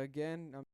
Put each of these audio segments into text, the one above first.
Again, I'm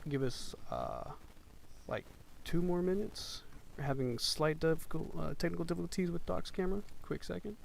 Give us like 2 more minutes. We're having slight technical difficulties with Doc's camera. Quick second.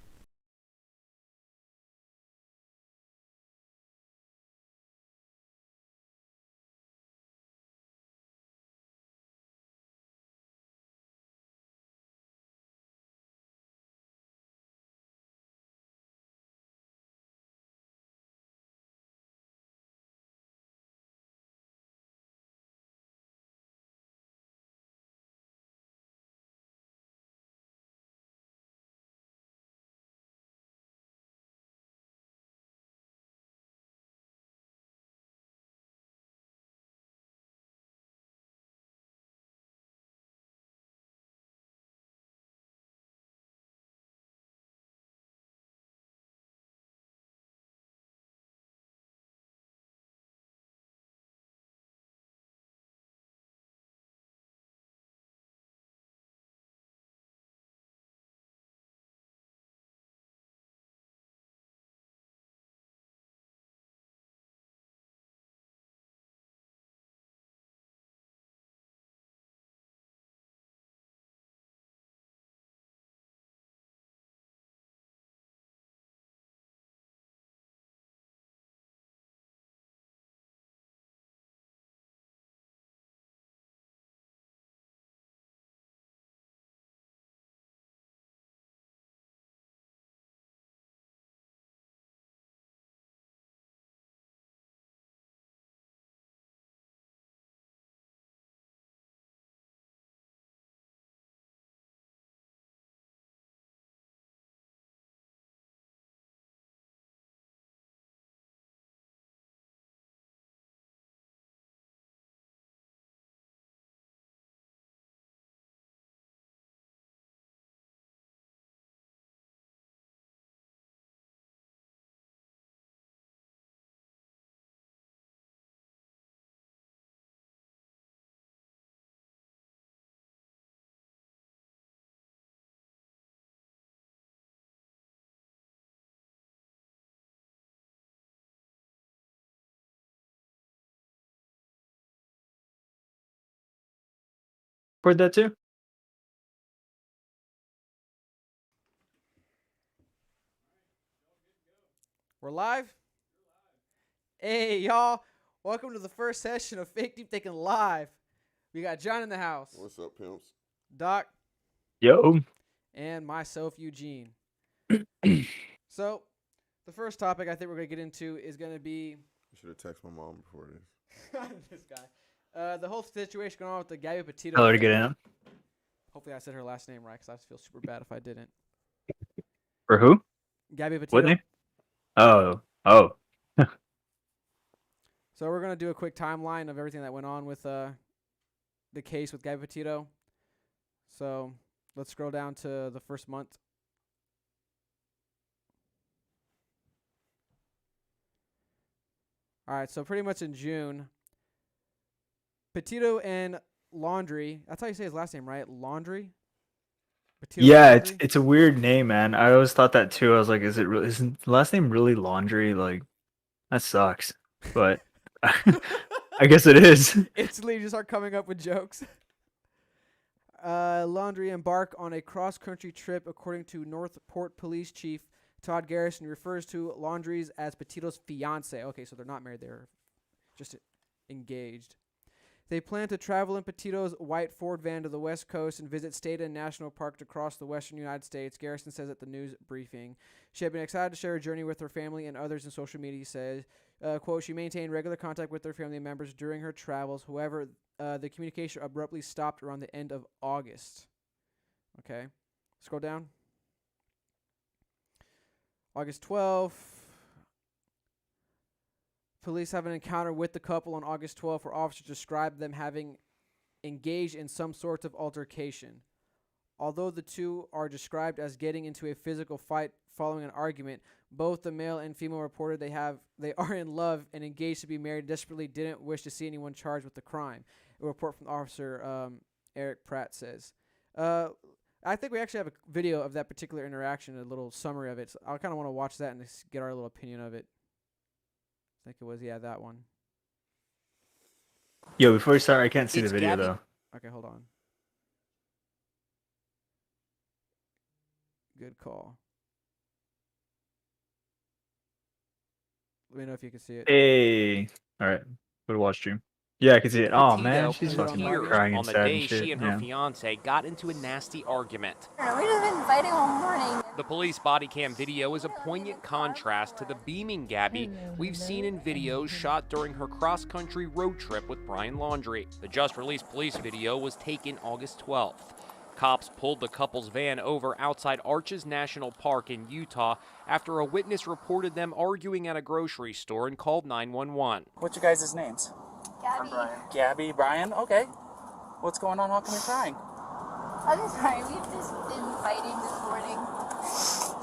Record that too? We're live? Hey, y'all. Welcome to the first session of Fake Deep Thinking Live. We got John in the house, What's up, pimps? Doc, Yo. and myself, Eugene. So, the first topic I think we're going to get into is going to be I should have texted my mom before this. this guy. The whole situation going on with the Gabby Petito Tell her to thing. get in. Hopefully, I said her last name right because I feel super bad if I didn't. For who? Gabby What Petito. name? Oh. Oh. So, we're going to do a quick timeline of everything that went on with the case with Gabby Petito. So, let's scroll down to the first month. All right, so pretty much in June, Petito and Laundry. That's how you say his last name, right? Laundry. Petito Yeah, Laundry. it's a weird name, man. I always thought that too. I was like, is it really isn't the last name really Laundry? Like that sucks. But I guess it is. Instantly, just start coming up with jokes. Laundry embark on a cross-country trip, according to Northport Police Chief Todd Garrison. He refers to Laundries as Petito's fiance. Okay, so they're not married; they're just engaged. They plan to travel in Petito's white Ford van to the West Coast and visit state and national parks across the western United States, Garrison says at the news briefing. She had been excited to share her journey with her family and others in social media, says, quote, she maintained regular contact with her family members during her travels. However, the communication abruptly stopped around the end of August. Okay. Scroll down. August 12th. Police have an encounter with the couple on August 12th where officers described them having engaged in some sort of altercation. Although the two are described as getting into a physical fight following an argument, both the male and female reported they are in love and engaged to be married, desperately didn't wish to see anyone charged with the crime. A report from Officer Eric Pratt says. I think we actually have a video of that particular interaction, a little summary of it. So I kind of want to watch that and get our little opinion of it. I think it was, yeah, that one. Yo, before we start, I can't see the It's video Gabby- though. Okay, hold on. Good call. Let me know if you can see it. Hey, all right, go to watch stream. Yeah, I can see it. Oh man, Petito she's Is it on fucking Marcus? crying on and the sad day and shit. she and her Yeah. fiance got into a nasty argument. We've just been fighting all morning. The police body cam video is a poignant contrast to the beaming Gabby we've seen in videos shot during her cross-country road trip with Brian Laundrie. The just-released police video was taken August 12th. Cops pulled the couple's van over outside Arches National Park in Utah after a witness reported them arguing at a grocery store and called 911. What's your guys' names? Gabby, Gabby, Brian? Okay. What's going on? How come you're crying? I'm sorry. We've just been fighting this morning.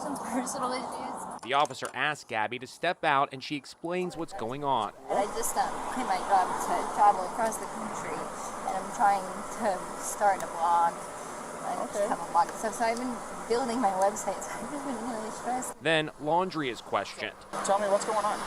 Some personal issues. The officer asked Gabby to step out and she explains what's going on. And I just quit my job to travel across the country, and I'm trying to start a blog. I Okay. have a blog and stuff, so I've been building my website. So I've just been really stressed. Then Laundrie is questioned. Tell me what's going on.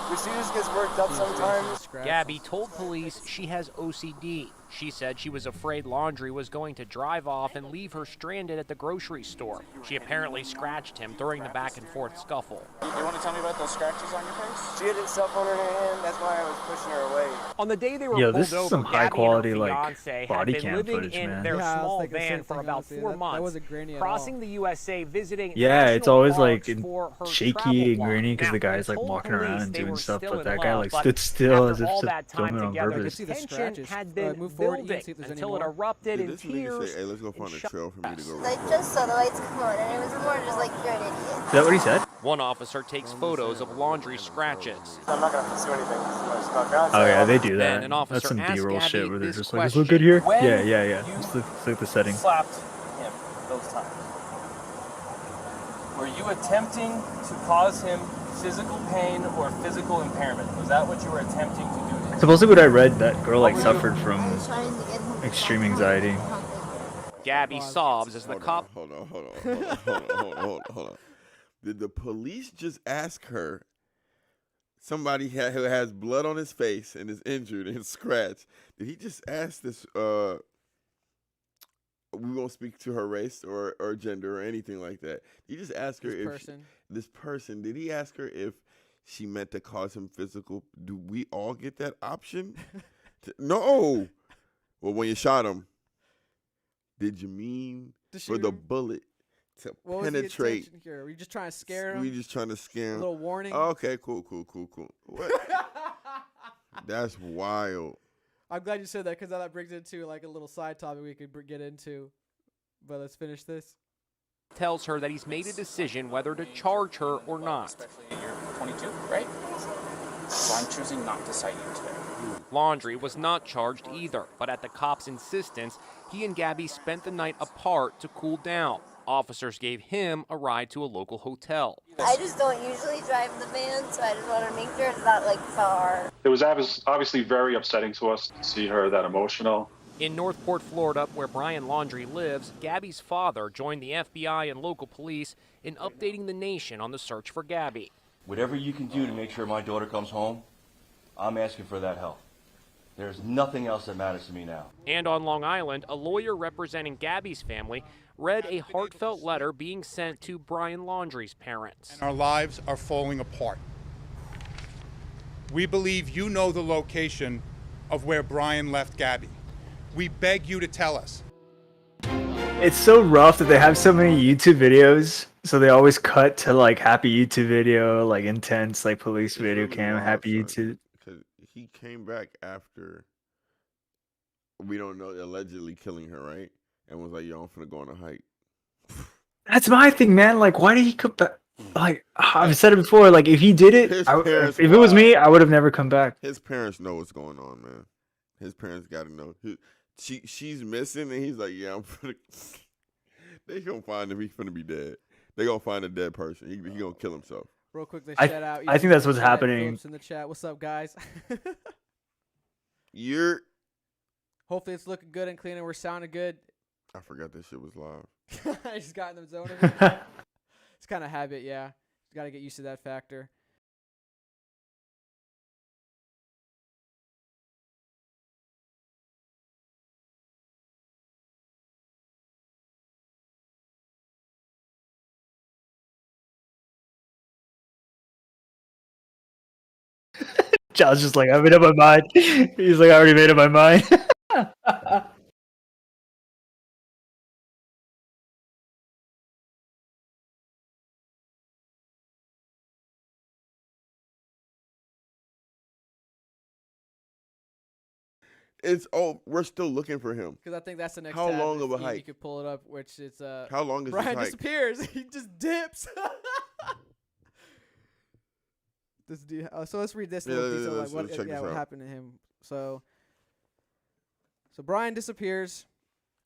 She just gets worked up sometimes. Gabby told police she has OCD. She said she was afraid Laundrie was going to drive off and leave her stranded at the grocery store. She apparently scratched him during the back and forth scuffle. You want to tell me about those scratches on your face? She had a cell phone in her hand. That's why I was pushing her away. On the day they were Yo, pulled this is over, some Gabby high quality, and her like, fiance body had been cam living footage, in man. their Yeah, I was small thinking the van same for thing, about honestly. 4 That months, wasn't grainy at crossing all. the USA, visiting Yeah, it's national always like parks for her shaky travel and blog. grainy because Now, the guy's they like told walking police around and they doing were stuff, still but in that guy love, like but stood still after as if all to that time film it on together, I can purpose. see the tension scratches. had been Move forward, you can building see if there's until any it more. erupted Did in this nigga tears. say, hey, let's go find a and trail for me to go I run? just saw the lights come on, and it was more just like you're an idiot. Is that what he said? One officer takes photos of Laundrie scratches. I'm not gonna pursue anything. It's not God. Oh yeah, they do Then that. an officer That's some asked B-roll Gabby shit where they're this just like, "Does it look good here?" When Yeah. you Let's look at the setting. Slapped him those times. Were you attempting to cause him physical pain or physical impairment? Was that what you were attempting to do to him? Supposedly, what I read, that girl like What were you- suffered from I was trying to get him to extreme stop anxiety. Gabby Pause. sobs as the Hold cop on. Hold on. Did the police just ask her, somebody who has blood on his face and is injured and scratched, did he just ask this, we won't speak to her race or gender or anything like that. Did he just ask her This if person. this person, did he ask her if she meant to cause him physical? Do we all get that option? No. Well, when you shot him, did you mean Just for shoot the him. bullet to What was the penetrate? intention here? Were you just trying to scare him? We just trying to A scare him. little warning. Okay, cool. What? That's wild. I'm glad you said that because that brings into like a little side topic we could get into. But let's finish this. tells her that he's made a decision whether to charge her or not. Especially you're 22, right? So I'm choosing not to cite you today. Laundrie was not charged either, but at the cops' insistence, he and Gabby spent the night apart to cool down. Officers gave him a ride to a local hotel. I just don't usually drive the van, so I just want to make sure it's not like far. It was obviously very upsetting to us to see her that emotional. In Northport, Florida, where Brian Laundrie lives, Gabby's father joined the FBI and local police in updating the nation on the search for Gabby. Whatever you can do to make sure my daughter comes home, I'm asking for that help. There's nothing else that matters to me now. And on Long Island, a lawyer representing Gabby's family read a heartfelt letter being sent to Brian Laundrie's parents. Our lives are falling apart. We believe you know the location of where Brian left Gabby. We beg you to tell us. It's so rough that they have so many YouTube videos, so they always cut to like happy YouTube video, like intense, like police It's video really cam, wild, happy son, YouTube. Because he came back after, we don't know, allegedly killing her, right? And was like, yo, I'm finna go on a hike. That's my thing, man. Like, why did he come back? Like, I've said it before. Like, if he did it, His if parents it was wild. me, I would have never come back. His parents know what's going on, man. His parents got to know. She's missing, and he's like, yeah, I'm finna. They gonna find him. He's finna be dead. They gonna find a dead person. He gonna kill himself. Real quickly, I- shout out. I think that's what's Chat, happening. Phillips in the chat. What's up, guys? You're. Hopefully it's looking good and clean and we're sounding good. I forgot that shit was live. I just got in the zone of it. It's kind of habit, yeah. Got to get used to that factor. John's just like, I made up my mind. He's like, I already made up my mind. We're still looking for him. Because I think that's the next. How tab long if of a you hike? could pull it up, which is How long is Brian this hike? disappears. He just dips. So let's read this little detail, like let's check this what out. happened to him. So Brian disappears.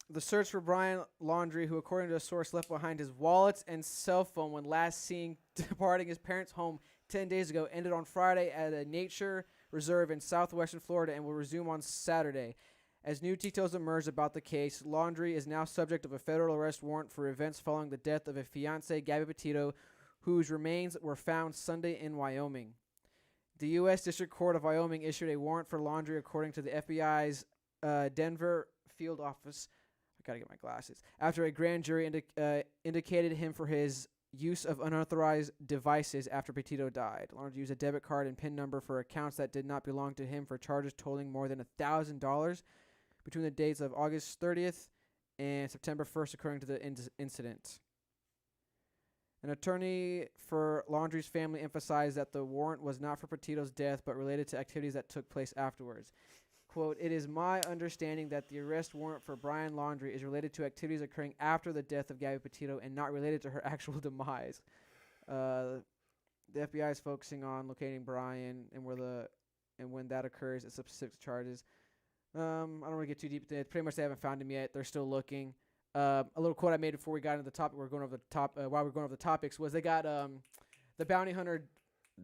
The search for Brian Laundrie, who according to a source left behind his wallets and cell phone when last seen departing his parents' home 10 days ago, ended on Friday at a nature reserve in southwestern Florida and will resume on Saturday. As new details emerge about the case, Laundrie is now subject of a federal arrest warrant for events following the death of a fiancée, Gabby Petito, whose remains were found Sunday in Wyoming. The U.S. District Court of Wyoming issued a warrant for Laundrie according to the FBI's Denver field office. I gotta get my glasses. After a grand jury indicated him for his use of unauthorized devices after Petito died. Laundrie used a debit card and PIN number for accounts that did not belong to him for charges totaling more than $1,000 between the dates of August 30th and September 1st, according to the incident. An attorney for Laundrie's family emphasized that the warrant was not for Petito's death, but related to activities that took place afterwards. Quote, "It is my understanding that the arrest warrant for Brian Laundrie is related to activities occurring after the death of Gabby Petito and not related to her actual demise. The FBI is focusing on locating Brian and when that occurs, it's specific charges." I don't want to get too deep into it. Pretty much they haven't found him yet. They're still looking. A little quote I made before we got into the topic. While we're going over the topics, was they got the bounty hunter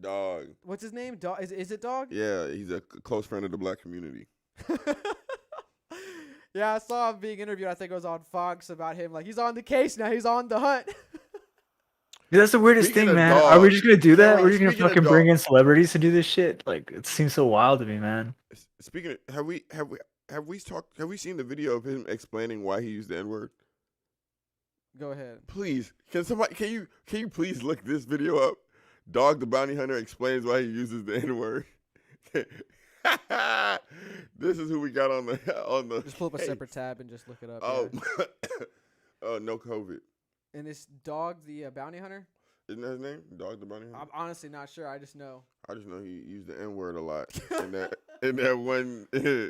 Dog. What's his name? Dog. Is it Dog? Yeah, he's a close friend of the black community. Yeah, I saw him being interviewed. I think it was on Fox about him. Like, he's on the case now. He's on the hunt. Dude, that's the weirdest Speaking thing, of man. dog, Are we just gonna do that? Cameron, We're just gonna speaking of fucking bring dog. in celebrities to do this shit? Like, it seems so wild to me, man. Speaking of, have we seen the video of him explaining why he used the N-word? Go ahead. Please, can you please look this video up? Dog the Bounty Hunter explains why he uses the N-word. This is who we got on the. Just pull up a separate tab and just look it up. Oh, yeah. Oh, no COVID. And this Dog the bounty hunter? Isn't that his name? Dog the Bounty Hunter. I'm honestly not sure. I just know. I just know he used the N-word a lot in that one.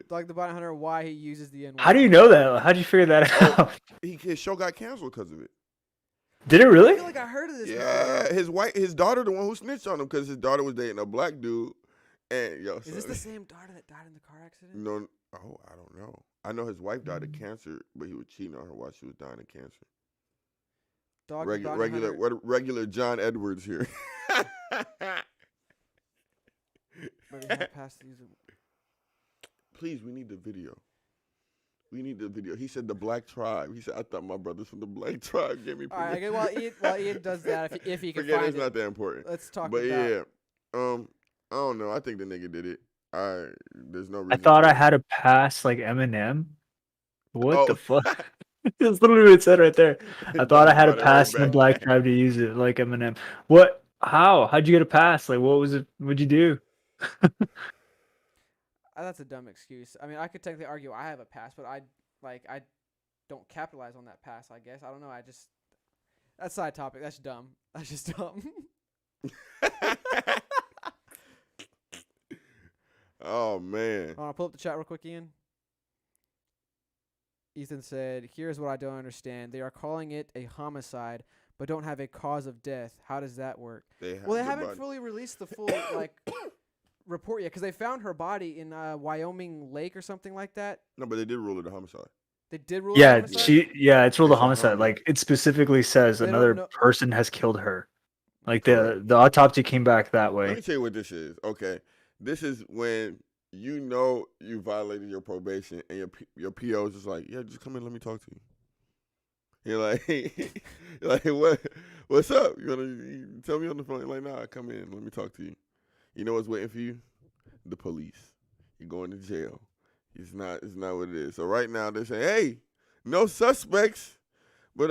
Dog the bounty hunter. Why he uses the N-word? How do you know that? How'd you figure that out? His show got canceled because of it. Did it I really? feel like I heard of this. Yeah, his daughter, the one who snitched on him because his daughter was dating a black dude. And Is this the same daughter that died in the car accident? No, I don't know. I know his wife died of cancer, but he was cheating on her while she was dying of cancer. Dog the bounty hunter. Regular John Edwards here. Maybe not past these. Please, we need the video. We need the video. He said the black tribe. He said, I thought my brothers from the black tribe gave me All right. permission. Okay, while Ian does that, if he can Forget find it's it, not that important. let's talk But about. yeah, I don't know. I think the nigga did it. There's no reason. I thought to- I had to pass like Eminem. What Oh. the fuck? That's literally what it said right there. I thought I had to Brought it right pass in the back. black tribe to use it like Eminem. What? How? How'd you get a pass? Like, what was it? What'd you do? That's a dumb excuse. I mean, I could technically argue I have a pass, but I don't capitalize on that pass. I guess I don't know. That's side topic. That's dumb. That's just dumb. Oh man. I'll pull up the chat real quick, Ian. Ethan said, "Here's what I don't understand. They are calling it a homicide, but don't have a cause of death. How does that work?" Well, they the haven't body. fully released the full report yet because they found her body in Wyoming Lake or something like that. No, but they did rule it a homicide. They did rule it a Yeah, homicide? it's ruled a It's a homicide. homicide. Like, it specifically says They don't another know- person has killed her. Like, the autopsy came back that Let me way. tell you what this is. Okay, this is when you know you violated your probation and your PO is just like, yeah, just come in, let me talk to you. You're like, you're like, what's up? You tell me on the phone? You're like, nah, come in, let me talk to you. You know what's waiting for you? The police. You're going to jail. It's not what it is. So right now they're saying, hey, no suspects, but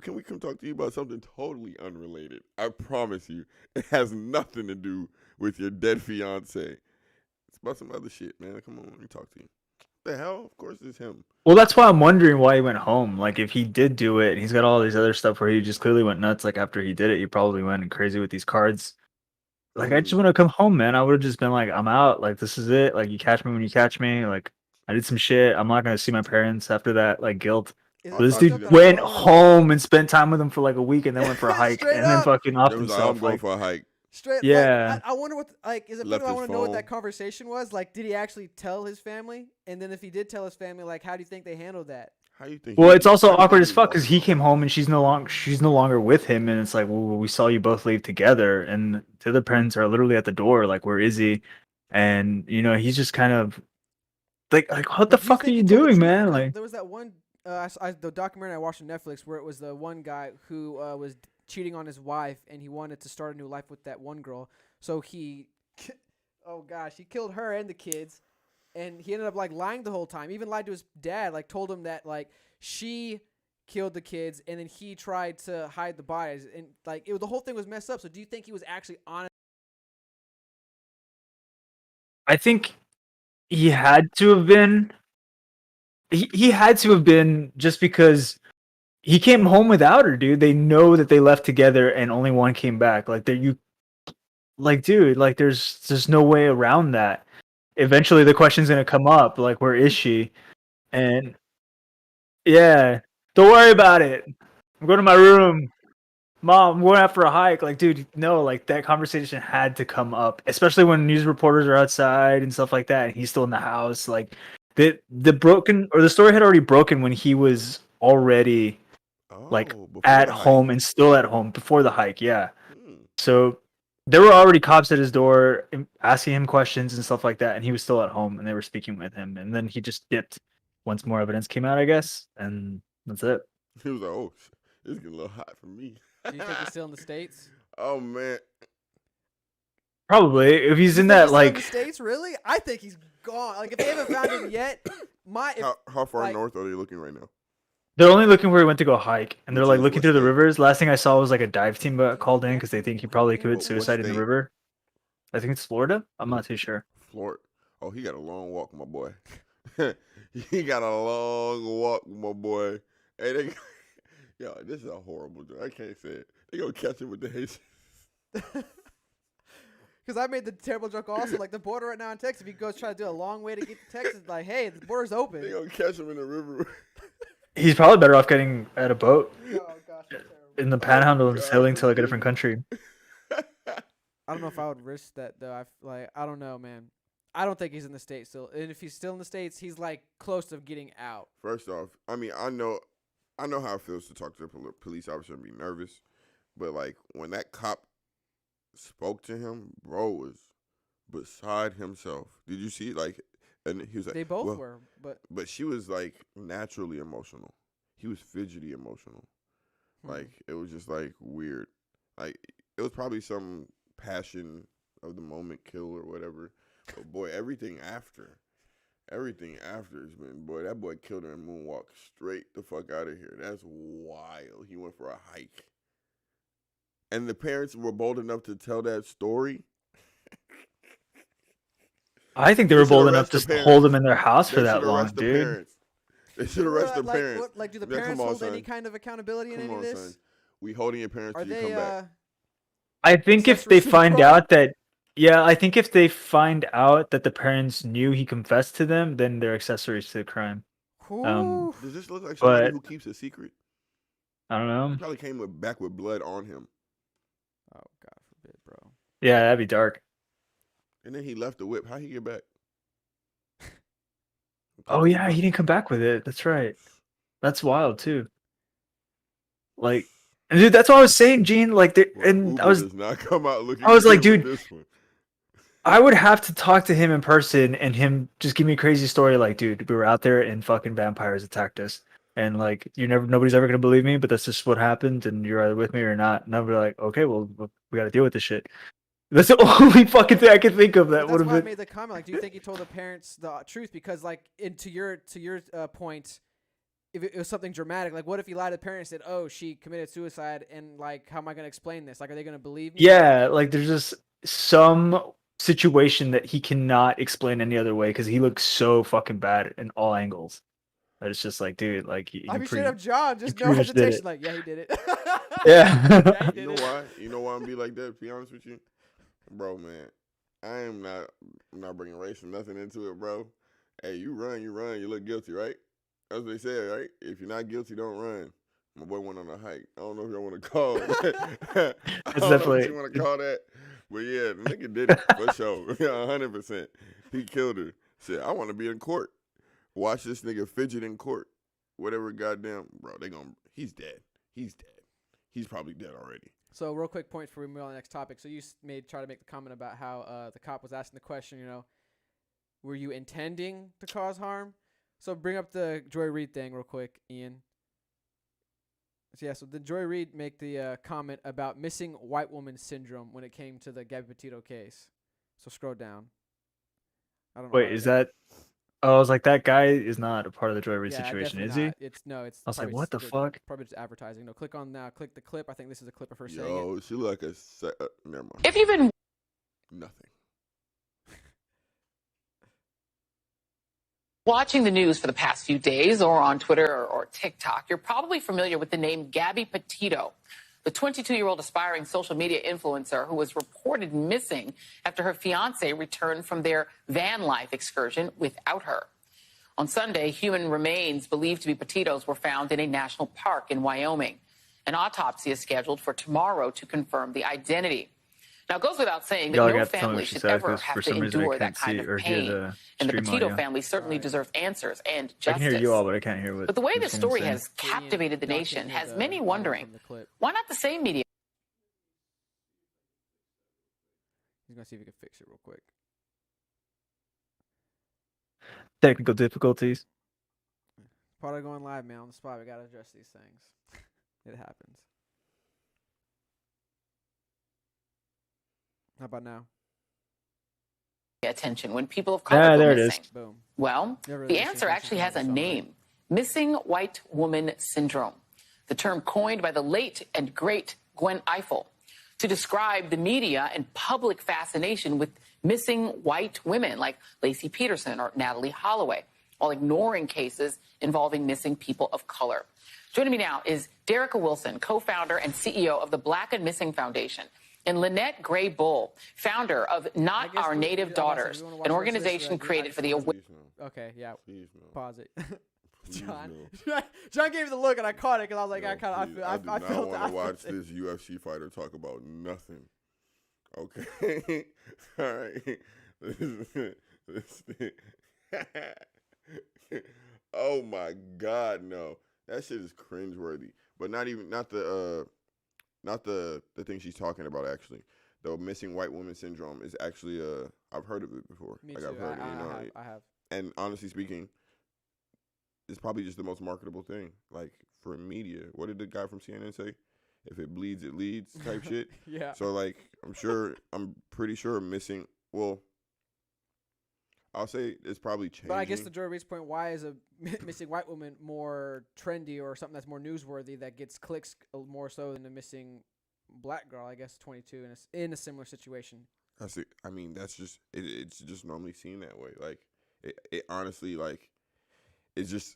can we come talk to you about something totally unrelated? I promise you, it has nothing to do with your dead fiance. about some other shit, man. Come on, let me talk to you. The hell? Of course it's him. Well, that's why I'm wondering why he went home. Like, if he did do it, and he's got all these other stuff where he just clearly went nuts. Like, after he did it, he probably went crazy with these cards. Like, I just want to come home, man. I would have just been like, I'm out. Like, this is it. Like, you catch me when you catch me. Like, I did some shit. I'm not gonna see my parents after that. Like, guilt. Is But it this fucked dude up that went I don't know? home and spent time with them for like a week, and then went for a hike, Straight and then up. fucking off It was like, I'm himself. going Like, for a hike. Straight. Yeah. Like, I wonder what. Like, is it? Left I his want to know what phone. that conversation was. Like, did he actually tell his family? And then if he did tell his family, like, how do you think they handled that? How you think? well, he- it's also how you awkward think as he fuck walked because he home? came home and she's no longer with him, and it's like, well, we saw you both leave together, and the other parents are literally at the door, like, where is he? And he's just kind of like what the But do fuck are think you he told the doing, truth? man? Because Like, there was that one, the documentary I watched on Netflix where it was the one guy who was cheating on his wife, and he wanted to start a new life with that one girl. So he, oh gosh, he killed her and the kids, and he ended up like lying the whole time. Even lied to his dad, like told him that like she killed the kids, and then he tried to hide the bodies, and like the whole thing was messed up. So do you think he was actually honest? I think he had to have been. He had to have been just because he came home without her, dude. They know that they left together and only one came back. Like, dude, like there's no way around that. Eventually the question's gonna come up, like, where is she? And yeah, don't worry about it. I'm going to my room. Mom, I'm going out for a hike. Like, dude, no, like that conversation had to come up, especially when news reporters are outside and stuff like that, and he's still in the house. Like, the story had already broken when he was already like before at the hike. home and still at home before the hike. Yeah. Hmm. So there were already cops at his door asking him questions and stuff like that, and he was still at home, and they were speaking with him, and then he just dipped once more evidence came out, I guess, and that's it. He was like, "Oh, shit, it's getting a little hot for me." Do you think he's still in the States? Oh man, Probably if he's You in think that he's still in like the States, really? I think he's gone. Like if they haven't found him yet, how far like- north are they looking right now? they're only looking where he went to go hike, and they're Which like is looking what through the state? rivers. Last thing I saw was like a dive team got called in because they think he probably committed What suicide in the state? river. I think it's Florida. I'm not too sure. Florida. Oh, he got a long walk, my boy. He got a long walk, my boy. Hey, yo, this is a horrible joke. I can't say it. They gonna catch him with the Haitians. Because I made the terrible joke also. Like the border right now in Texas, if he goes try to do a long way to get to Texas, like, hey, the border's open. They gonna catch him in the river. He's probably better off getting at a boat Oh gosh, that's terrible. in the Panhandle and God, sailing to like a dude. different country. I don't know if I would risk that though. I don't know, man. I don't think he's in the States still. And if he's still in the States, he's like close to getting out. First off, I mean, I know how it feels to talk to a police officer and be nervous, but like when that cop spoke to him, bro was beside himself. Did you see? Like, and he was like, They both well, were, but she was like naturally emotional. He was fidgety emotional. Like it was just like weird. Like it was probably some passion of the moment kill or whatever. But boy, everything after has been, boy, that boy killed her and moonwalked straight the fuck out of here. That's wild. He went for a hike. And the parents were bold enough to tell that story. I think they They were should bold arrest enough the to parents. hold him in their house for They that should long, arrest the dude. parents. They should arrest the like, parents. Like, do the Yeah, come parents on, hold any son. kind of accountability in Come any of on, this? son. We holding your parents Are till you they? come back. I think if they accessories to the find crime? out that, yeah, I think if they find out that the parents knew he confessed to them, then they're accessories to the crime. Ooh. Does this look like somebody but- who keeps a secret? I don't know. He probably came back with blood on him. Oh God forbid, bro. Yeah, that'd be dark. And then he left the whip. How he get back? Oh yeah, he didn't come back with it. That's right. That's wild too. Like, and dude, that's what I was saying, Gene. Like, and Uber I was does not come out looking. I was like, good with dude, this one. I would have to talk to him in person and him just give me a crazy story like, dude, we were out there and fucking vampires attacked us. And like, nobody's ever gonna believe me, but that's just what happened, and you're either with me or not. And I'd be like, okay, well, we got to deal with this shit. That's the only fucking thing I can think of that But would that's have why I been. made the comment. Like, do you think he told the parents the truth? Because, like, to your point, if it was something dramatic, like, what if he lied to the parents and said, "Oh, she committed suicide," and like, how am I going to explain this? Like, are they going to believe me? Yeah, like there's just some situation that he cannot explain any other way because he looks so fucking bad in all angles. That it's just like, dude, like I mean, straight up, John, just no pretty much did hesitation. it. Like, yeah, he did it. Yeah. You know why? You know why I'm be like that? To be honest with you, bro, man, I'm not bringing race or nothing into it, bro. Hey, you run, you look guilty, right? That's what they say, right? If you're not guilty, don't run. My boy went on a hike. I don't know if y'all want to call it. I don't know if you want to call that. But yeah, the nigga did it for sure. 100%. He killed her. Said, I want to be in court. Watch this nigga fidget in court. Whatever goddamn, bro, he's dead. He's dead. He's probably dead already. So real quick point before we move on to the next topic. So you try to make the comment about how the cop was asking the question, were you intending to cause harm? So bring up the Joy Reid thing real quick, Ian. So yeah, so did Joy Reid make the comment about missing white woman syndrome when it came to the Gabby Petito case? So scroll down. I don't know. Wait, is that? Oh, I was like, that guy is not a part of the Joy Reid situation, is he? It's I was like, what the fuck? Probably just advertising. No, click the clip. I think this is a clip of her saying Yo, it. she look like never mind. If you've been nothing. watching the news for the past few days or on Twitter or TikTok, you're probably familiar with the name Gabby Petito, the 22-year-old aspiring social media influencer who was reported missing after her fiancé returned from their van life excursion without her. On Sunday, human remains believed to be Petito's were found in a national park in Wyoming. An autopsy is scheduled for tomorrow to confirm the identity. Now, it goes without saying that no family should ever have to endure that kind of pain. And the Petito family certainly deserves answers and justice. I can hear you all, but I can't hear what. But the way this story has captivated the nation has many wondering, why not the same media? He's going to see if he can fix it real quick. Technical difficulties. Part of going live, man, on the spot. We got to address these things. It happens. How about now? Attention when people of color go missing. Boom. Well, the answer actually has a name: missing white woman syndrome. The term coined by the late and great Gwen Ifill to describe the media and public fascination with missing white women like Lacey Peterson or Natalie Holloway, while ignoring cases involving missing people of color. Joining me now is Derica Wilson, co-founder and CEO of the Black and Missing Foundation, and Lynette Gray Bull, founder of Not Our Native Daughters, an organization created for the Okay, yeah. Pause it. John gave me the look and I caught it because I was like, I felt that. I do not want to watch this UFC fighter talk about nothing. Okay. All right. Oh my God, no. That shit is cringeworthy. But not the thing she's talking about actually. The missing white woman syndrome is actually I've heard of it before. Me like too. I've heard it, I have. And honestly speaking, it's probably just the most marketable thing. Like for media. What did the guy from CNN say? If it bleeds, it leads type shit. Yeah. So like I'm pretty sure missing I'll say it's probably changing. But I guess to Joy Reid's point, why is a missing white woman more trendy or something that's more newsworthy that gets clicks more so than a missing black girl? I guess 22 in a similar situation. That's it. I mean, that's just it's just normally seen that way. Like it honestly, like it's just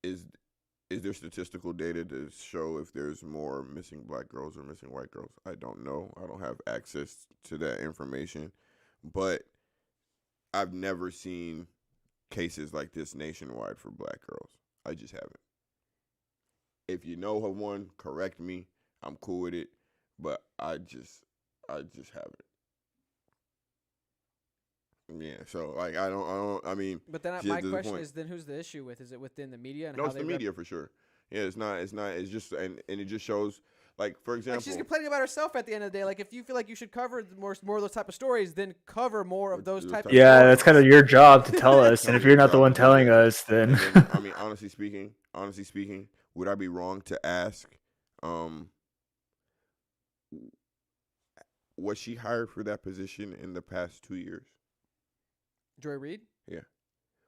is there statistical data to show if there's more missing black girls or missing white girls? I don't know. I don't have access to that information, but I've never seen cases like this nationwide for black girls. I just haven't. If you know of one, correct me. I'm cool with it, but I just haven't. Yeah, so like I mean. But then my question is, then who's the issue with? Is it within the media? And no, how it's the media for sure. Yeah, it's not. It's just and it just shows. Like for example, like she's complaining about herself at the end of the day. Like if you feel like you should cover more of those type of stories, then cover more of those type of yeah, stories. That's kind of your job to tell us. And if you're not the one telling us, then I mean, honestly speaking, would I be wrong to ask, was she hired for that position in the past 2 years? Joy Reid? Yeah.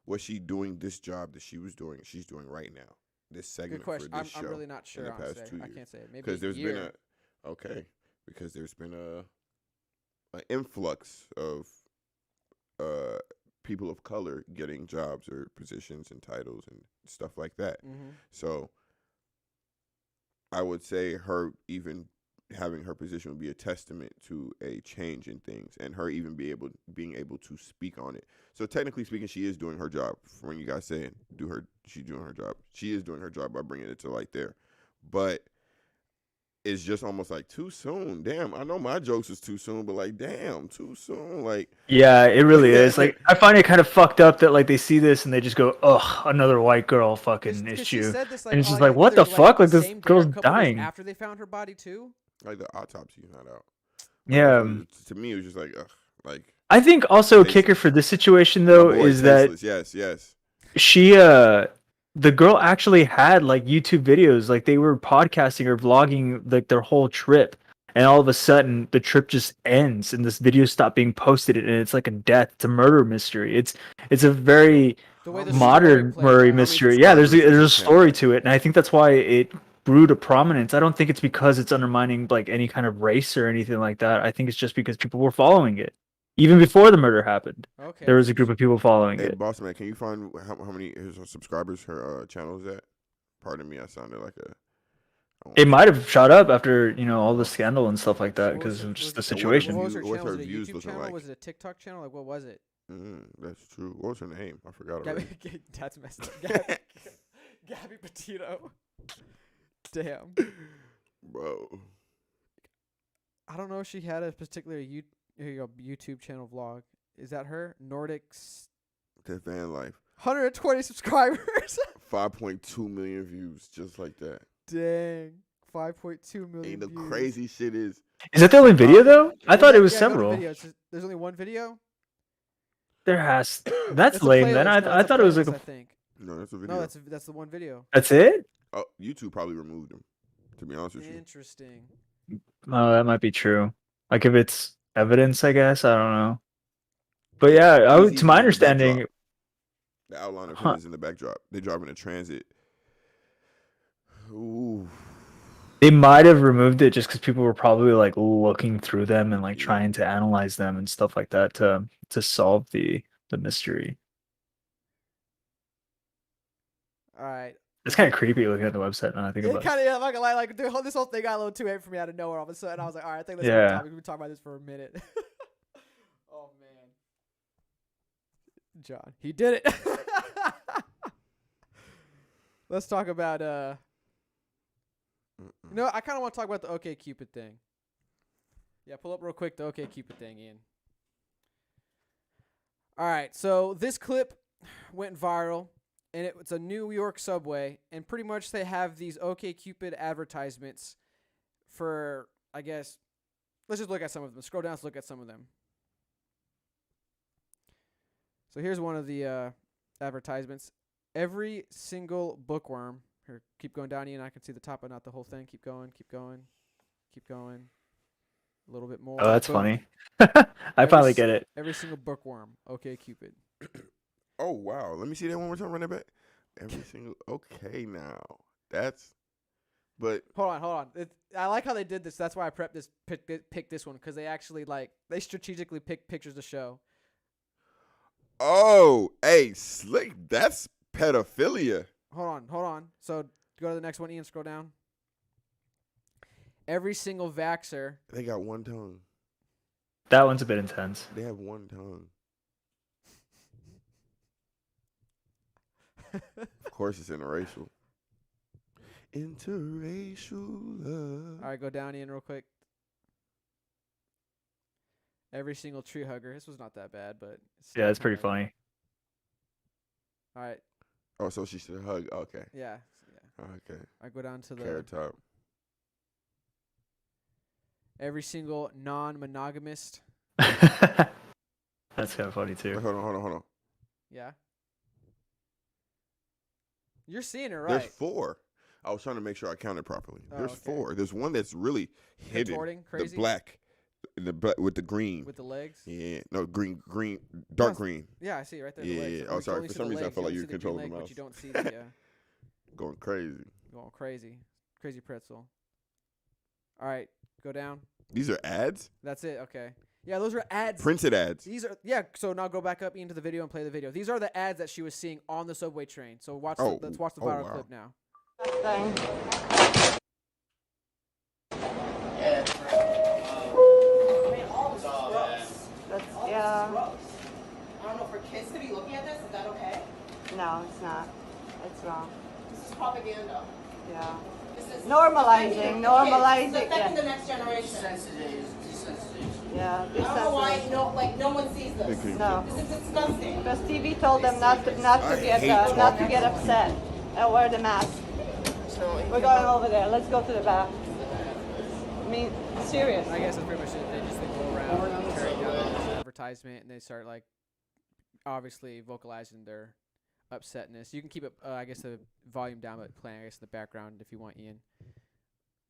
Was she doing this job that she's doing right now? This segment for this show. I'm really not sure. In the past 2 years. I can't say it. Maybe because there's been because there's been an influx of people of color getting jobs or positions and titles and stuff like that. So I would say her even having her position would be a testament to a change in things, and her even being able to speak on it. So technically speaking, she is doing her job. When you guys saying she's doing her job, she is doing her job by bringing it to light there. But it's just almost like too soon. Damn, I know my jokes is too soon, but like, damn, too soon. Like, yeah, it really is. Like, I find it kind of fucked up that like they see this and they just go, "Ugh, another white girl fucking issue," and it's just like, what the fuck? Like, this girl's dying. After they found her body too. Like the autopsy's not out. Yeah. To me, it was just like, ugh, like. I think also a kicker for this situation though is that yes, she the girl actually had like YouTube videos, like they were podcasting or vlogging like their whole trip, and all of a sudden the trip just ends and this video stopped being posted, and it's like a death, it's a murder mystery. It's a very modern murder mystery. Yeah, there's a story to it, and I think that's why it grew to prominence. I don't think it's because it's undermining like any kind of race or anything like that. I think it's just because people were following it. Even before the murder happened, there was a group of people following it. Boss man, can you find how many subscribers her channel is at? Pardon me, I sounded like a. It might have shot up after all the scandal and stuff like that because of just the situation. What was her channel? Was it a YouTube channel? Like? Was it a TikTok channel? Like what was it? That's true. What was her name? I forgot already. That's messed up. Gabby Petito. Damn. Bro. I don't know if she had a particular YouTube channel vlog. Is that her? Nordics. The van life. 120 subscribers. 5.2 million views, just like that. Dang. 5.2 million the views. crazy shit is. Is that the only video though? I thought it was several. There's only one video? There has. That's lame then. I thought it was like I think. No, that's a video. No, that's the one video. That's it? Oh, YouTube probably removed them, to be honest with you. Interesting. Oh, that might be true. Like if it's evidence, I guess. I don't know. But yeah, to my understanding, the outline of him is in the backdrop. They're driving a transit. Ooh. They might have removed it just because people were probably like looking through them and like trying to analyze them and stuff like that to solve the mystery. All right. It's kind of creepy looking at the website now. I think about it. Kind of, I'm not gonna lie, like dude, this whole thing got a little too heavy for me out of nowhere. All of a sudden, I was like, all right, I think let's go topic. We've been talking about this for a minute. Oh man, John, he did it. Let's talk about I kind of want to talk about the OkCupid thing. Yeah, pull up real quick the OkCupid thing, Ian. All right, so this clip went viral. And it's a New York subway, and pretty much they have these OkCupid advertisements for, I guess, let's just look at some of them. Scroll down to look at some of them. So here's one of the advertisements. Every single bookworm. Here, keep going down, Ian. I can see the top, but not the whole thing. Keep going, keep going, keep going. A little bit more. Oh, that's funny. I finally get it. Every single bookworm. OkCupid. Oh wow! Let me see that one more time. Run that back. Every single. Okay, now that's. But hold on. I like how they did this. That's why I prepped this. Pick this one because they actually they strategically picked pictures to show. Oh, hey, slick. That's pedophilia. Hold on. So go to the next one, Ian. Scroll down. Every single vaxxer. They got one tongue. That one's a bit intense. They have one tongue. Of course, it's interracial. Interracial love. All right, go down, Ian, real quick. Every single tree hugger. This was not that bad, but yeah, it's pretty funny. All right. Oh, so she should hug. Okay. Yeah. Okay. I go down to the Carrot Top. Every single non-monogamist. That's kind of funny too. Wait, hold on. Yeah. You're seeing it right. There's 4. I was trying to make sure I counted properly. There's 4. There's one that's really hidden. Crazy? The black, with the green. With the legs. Yeah. No, green, dark green. Yeah, I see it right there. Yeah. The legs. Oh, sorry. For some reason, I felt like you were controlling the mouse. But you don't see the. Going crazy. Crazy pretzel. All right, go down. These are ads? That's it. Okay. Yeah, those are ads. Printed ads. These are So now go back up into the video and play the video. These are the ads that she was seeing on the subway train. So let's watch the viral clip now. Yeah. I don't know, for kids to be looking at this, is that okay? No, it's not. It's wrong. This is propaganda. Yeah. This is Normalizing. It's affecting Yeah. the next generation. Yeah. I don't know why no one sees this. No. This is disgusting. Because TV told them not to get upset and wear the mask. We're going over there. Let's go to the back. I mean, serious. I guess that's pretty much it. They just go around tearing down this advertisement, and they start like obviously vocalizing their upsetness. You can keep it, I guess, the volume down, but playing, I guess, in the background if you want, Ian.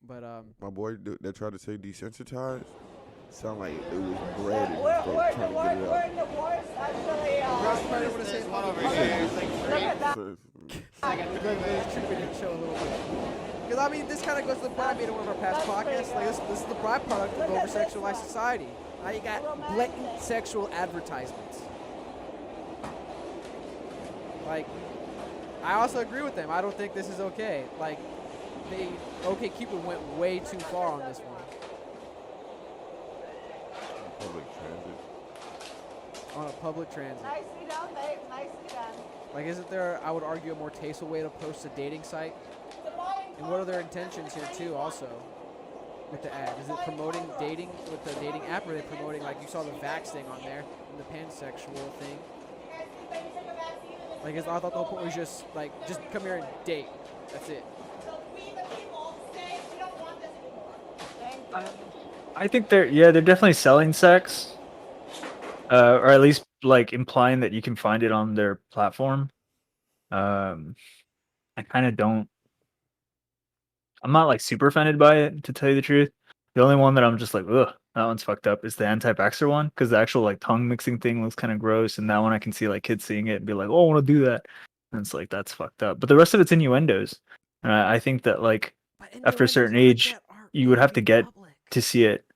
But my boy that tried to say desensitized sound like it was bred and We're trying to get it out. in the worst, actually. Look at that. Because I mean, this kind of goes to the point I made in one of our past podcasts. Like this is the byproduct of over-sexualized society. Now you got blatant sexual advertisements. Like, I also agree with them. I don't think this is okay. Like, OkCupid went way too far on this one. Public transit. On a public transit. Nicely done, babe. Nicely done. Like, isn't there, I would argue, a more tasteful way to post a dating site? And what are their intentions here, too, also, with the ad? Is it promoting dating with the dating app, or are they promoting, like, you saw the vax thing on there, and the pansexual thing? Like, I thought the whole point was just come here and date. That's it. I think they're definitely selling sex, or at least like implying that you can find it on their platform. I kind of don't. I'm not like super offended by it, to tell you the truth. The only one that I'm just like, ugh, that one's fucked up is the anti-vaxxer one, because the actual like tongue mixing thing looks kind of gross, and that one I can see like kids seeing it and be like, oh, I want to do that, and it's like that's fucked up. But the rest of it's innuendos. I think that like after a certain age, you would have to get to see it,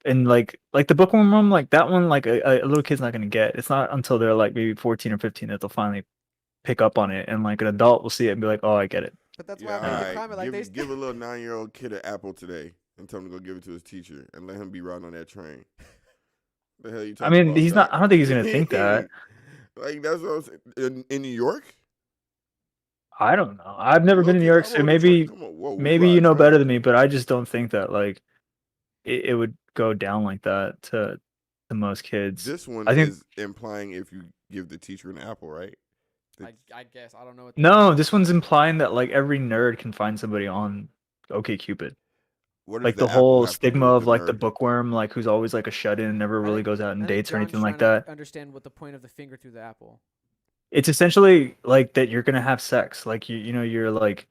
and like the bookworm one, like that one, like a little kid's not gonna get. It's not until they're like maybe 14 or 15 that they'll finally pick up on it, and like an adult will see it and be like, oh, I get it. But that's why I made the comment. Like, give a little 9-year-old kid an apple today and tell him to go give it to his teacher and let him be riding on that train. The hell you talking I mean, about he's not. I don't think he's gonna think that. Like that's what I was in New York. I don't know. I've never been in New York, so maybe maybe you know better than me. But I just don't think that like it would go down like that to most kids. This one I think is implying if you give the teacher an apple, right? I guess I don't know. no. This one's implying that like every nerd can find somebody on OkCupid. What Like the whole stigma of like the bookworm, like who's always like a shut-in, never really goes out and dates or anything like that. Understand what the point of the finger through the apple. It's essentially like that you're gonna have sex. Like you know, you're like,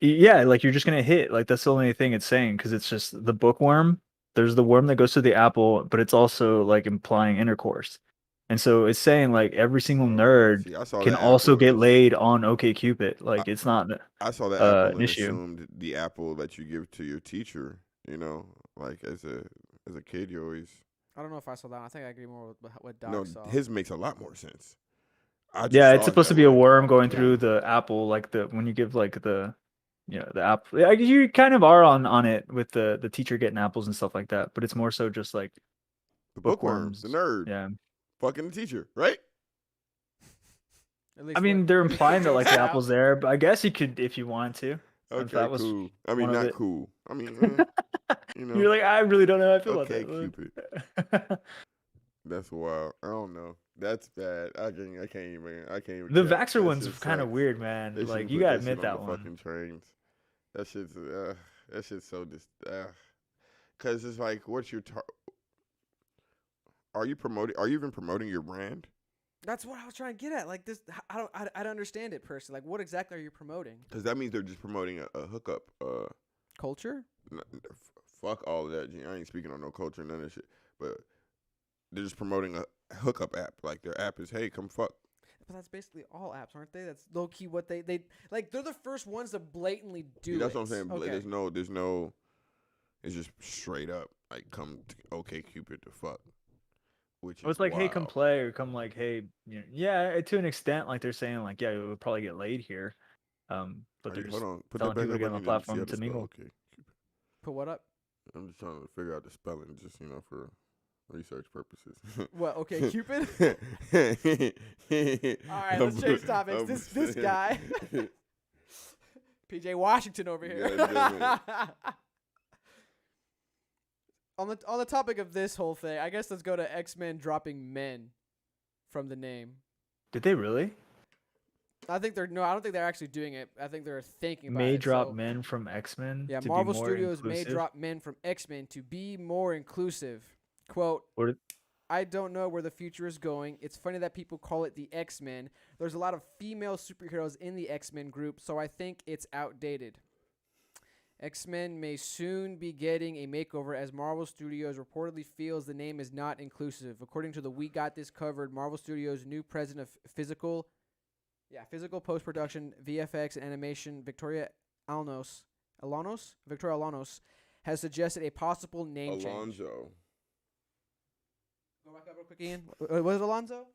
yeah, like you're just gonna hit. Like that's the only thing it's saying, because it's just the bookworm. There's the worm that goes through the apple, but it's also like implying intercourse. And so it's saying like every single nerd can also get laid on OkCupid. Like it's not. I saw that apple an and issue. assumed the apple that you give to your teacher. You know, like as a kid, you always. I don't know if I saw that. I think I agree more with what Doc No, saw. his makes a lot more sense. Yeah, it's supposed to be a worm going through the apple, like the when you give like the, you know, the apple. Like, you kind of are on it with the teacher getting apples and stuff like that, but it's more so just like the bookworms, the nerd, yeah, fucking the teacher, right? I mean, they're implying that like the apple's there, but I guess you could if you wanted to. Okay, that was cool. I mean, one of not it. cool. I mean, you know, You're like, I really don't know how I feel okay, about Cupid. that. That's wild. I don't know. That's bad. I can't even. The cap. Vaxxer That one's shit kind of sucks. weird, man. They Like should've you put gotta shit admit on that the one. fucking trains. That shit's so because it's like, what's your Are you even promoting your brand? That's what I was trying to get at. Like this, I don't understand it personally. Like, what exactly are you promoting? Because that means they're just promoting a hookup culture. Fuck all of that. I ain't speaking on no culture, none of that shit. But they're just promoting a hookup app. Like their app is, hey, come fuck. But that's basically all apps, aren't they? That's low key what they like. They're the first ones to blatantly do. That's it. what I'm saying. Okay. There's no. It's just straight up like come to OkCupid to fuck. Which Well, is it's like, hey, come wild. play, or come like, hey, yeah, to an extent, like they're saying, like, yeah, we'll probably get laid here, but they're Hold just on, put telling that back people to up get on the again and see how platform to to spell mingle. OkCupid. Put what up? I'm just trying to figure out the spelling, just for research purposes. What? Okay, Cupid. All right, let's change topics. This guy, PJ Washington over here. God damn On the topic of this whole thing, I guess let's go to X-Men dropping men from the name. Did they really? I don't think they're actually doing it. I think they're thinking about May it. drop so- men from X-Men. Yeah, to Marvel be more Studios may inclusive? drop men from X-Men to be more inclusive. Quote, Or I don't know where the future is going. It's funny that people call it the X-Men. There's a lot of female superheroes in the X-Men group, so I think it's outdated. X-Men may soon be getting a makeover as Marvel Studios reportedly feels the name is not inclusive. According to the We Got This Covered, Marvel Studios' new president of physical post-production, VFX, and animation, Victoria Alanos, has suggested a possible name change. Alonzo. Go back up real quick, Ian. Was it Alonzo?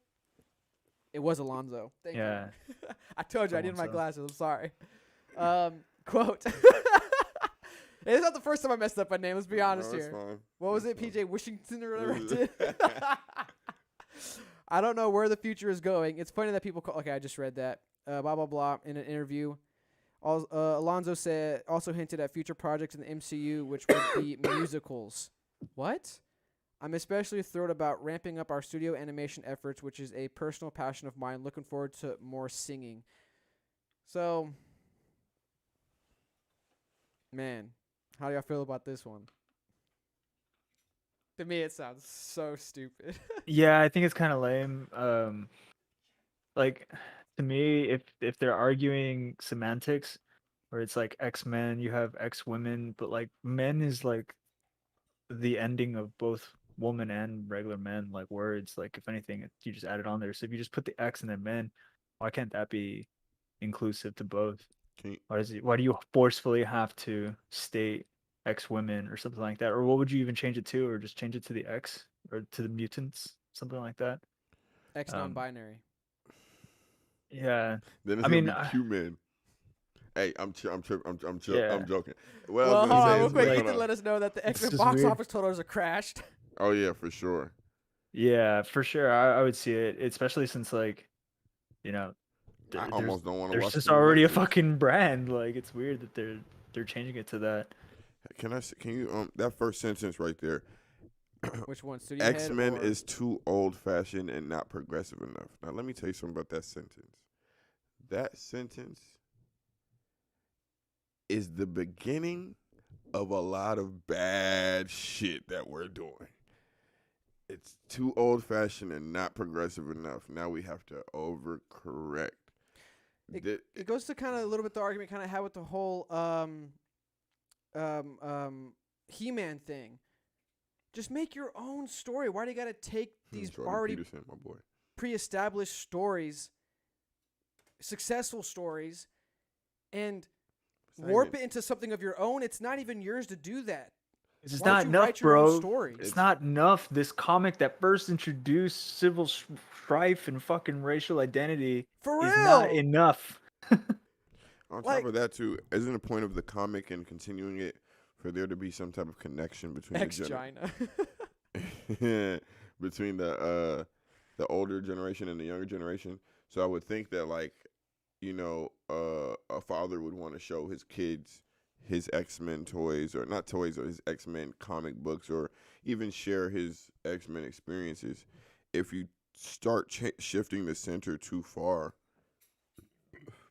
It was Alonzo. Thank Yeah. you. I told you I needed my Alonzo. glasses. I'm sorry. Quote. It's not the first time I messed up my name. Let's be honest it's here. fine. What was it? PJ Washington or whatever I did? I don't know where the future is going. It's funny that people call. Okay, I just read that. Blah blah blah. In an interview, Alonzo also hinted at future projects in the MCU, which would be musicals. What? I'm especially thrilled about ramping up our studio animation efforts, which is a personal passion of mine. Looking forward to more singing. So, man, how do y'all feel about this one? To me, it sounds so stupid. Yeah, I think it's kind of lame. Like to me, if they're arguing semantics, where it's like X-Men, you have X-women, but like men is like the ending of both woman and regular men, like words. Like if anything, you just add it on there. So if you just put the X and then men, why can't that be inclusive to both? Why do you forcefully have to state X women or something like that? Or what would you even change it to? Or just change it to the X or to the mutants, something like that? X non-binary. Yeah. Then it's I gonna mean, be Q-Men. Hey, I'm joking. Yeah. I'm joking. Well, hold on real quick. Ethan let us know that the X-Men just box weird. office totals are crashed. Oh yeah, for sure. Yeah, for sure. I would see it, especially since like, you know, I almost don't want to there's watch. just the already a Netflix. fucking brand. Like it's weird that they're changing it to that. Can you that first sentence right there? Which one? Studio Head X-Men or- is too old-fashioned and not progressive enough. Now let me tell you something about that sentence. That sentence is the beginning of a lot of bad shit that we're doing. It's too old-fashioned and not progressive enough. Now we have to overcorrect. It goes to kind of a little bit the argument kind of had with the whole He-Man thing. Just make your own story. Why do you got to take these Jordan already Peterson, my boy. pre-established stories, successful stories, and warp it into something of your own? It's not even yours to do that. It's just Why not don't you enough, write your own bro. stories? It's not enough. This comic that first introduced civil strife and fucking racial identity For is not real. enough. On top of that, too, isn't the point of the comic and continuing it for there to be some type of connection between Ex-China. between the older generation and the younger generation? So I would think that, like, you know, a father would want to show his kids his X-Men toys, or not toys, or his X-Men comic books, or even share his X-Men experiences. If you start shifting the center too far,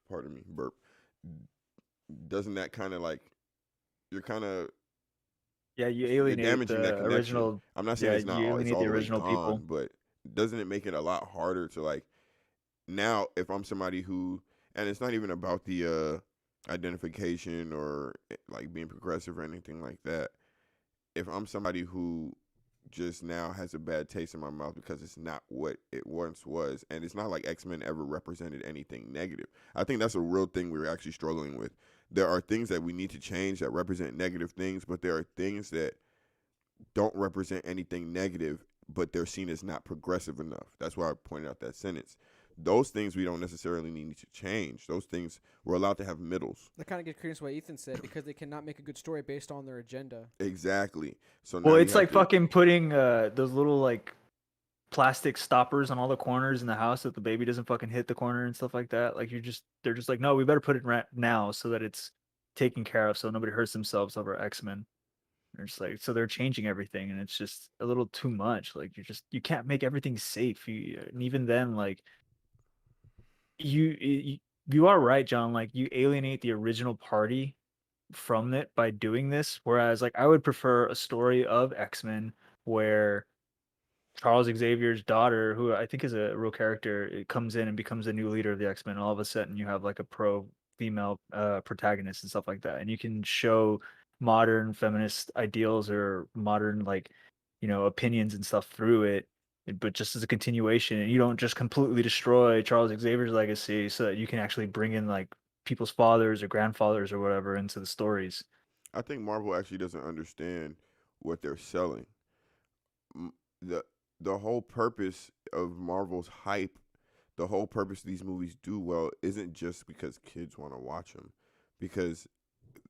pardon me, burp, doesn't that kind of like, you're kind of, Yeah, you you're alienate damaging that the connection. original. I'm not saying yeah, it's not you all, it's alienate all the the way original gone, people. but doesn't it make it a lot harder to, like, now if I'm somebody who, and it's not even about the identification or like being progressive or anything like that. If I'm somebody who just now has a bad taste in my mouth because it's not what it once was, and it's not like X-Men ever represented anything negative. I think that's a real thing we're actually struggling with. there are things that we need to change that represent negative things, but there are things that don't represent anything negative, but they're seen as not progressive enough. That's why I pointed out that sentence. Those things we don't necessarily need to change. Those things we're allowed to have middles. That kind of gets credence to what Ethan said, because they cannot make a good story based on their agenda. Exactly. So now Well, you it's have like to- fucking putting those little like plastic stoppers on all the corners in the house so that the baby doesn't fucking hit the corner and stuff like that. Like they're just like, no, we better put it right now so that it's taken care of, so nobody hurts themselves over X-Men. They're just like, so they're changing everything, and it's just a little too much. Like you can't make everything safe. And even then, like you are right, John. Like you alienate the original party from it by doing this. Whereas, like, I would prefer a story of X-Men where Charles Xavier's daughter, who I think is a real character, it comes in and becomes the new leader of the X-Men. All of a sudden, you have like a pro female protagonist and stuff like that, and you can show modern feminist ideals or modern like opinions and stuff through it, but just as a continuation, and you don't just completely destroy Charles Xavier's legacy, so that you can actually bring in like people's fathers or grandfathers or whatever into the stories. I think Marvel actually doesn't understand what they're selling. The whole purpose of Marvel's hype, the whole purpose of these movies do well, isn't just because kids want to watch them, because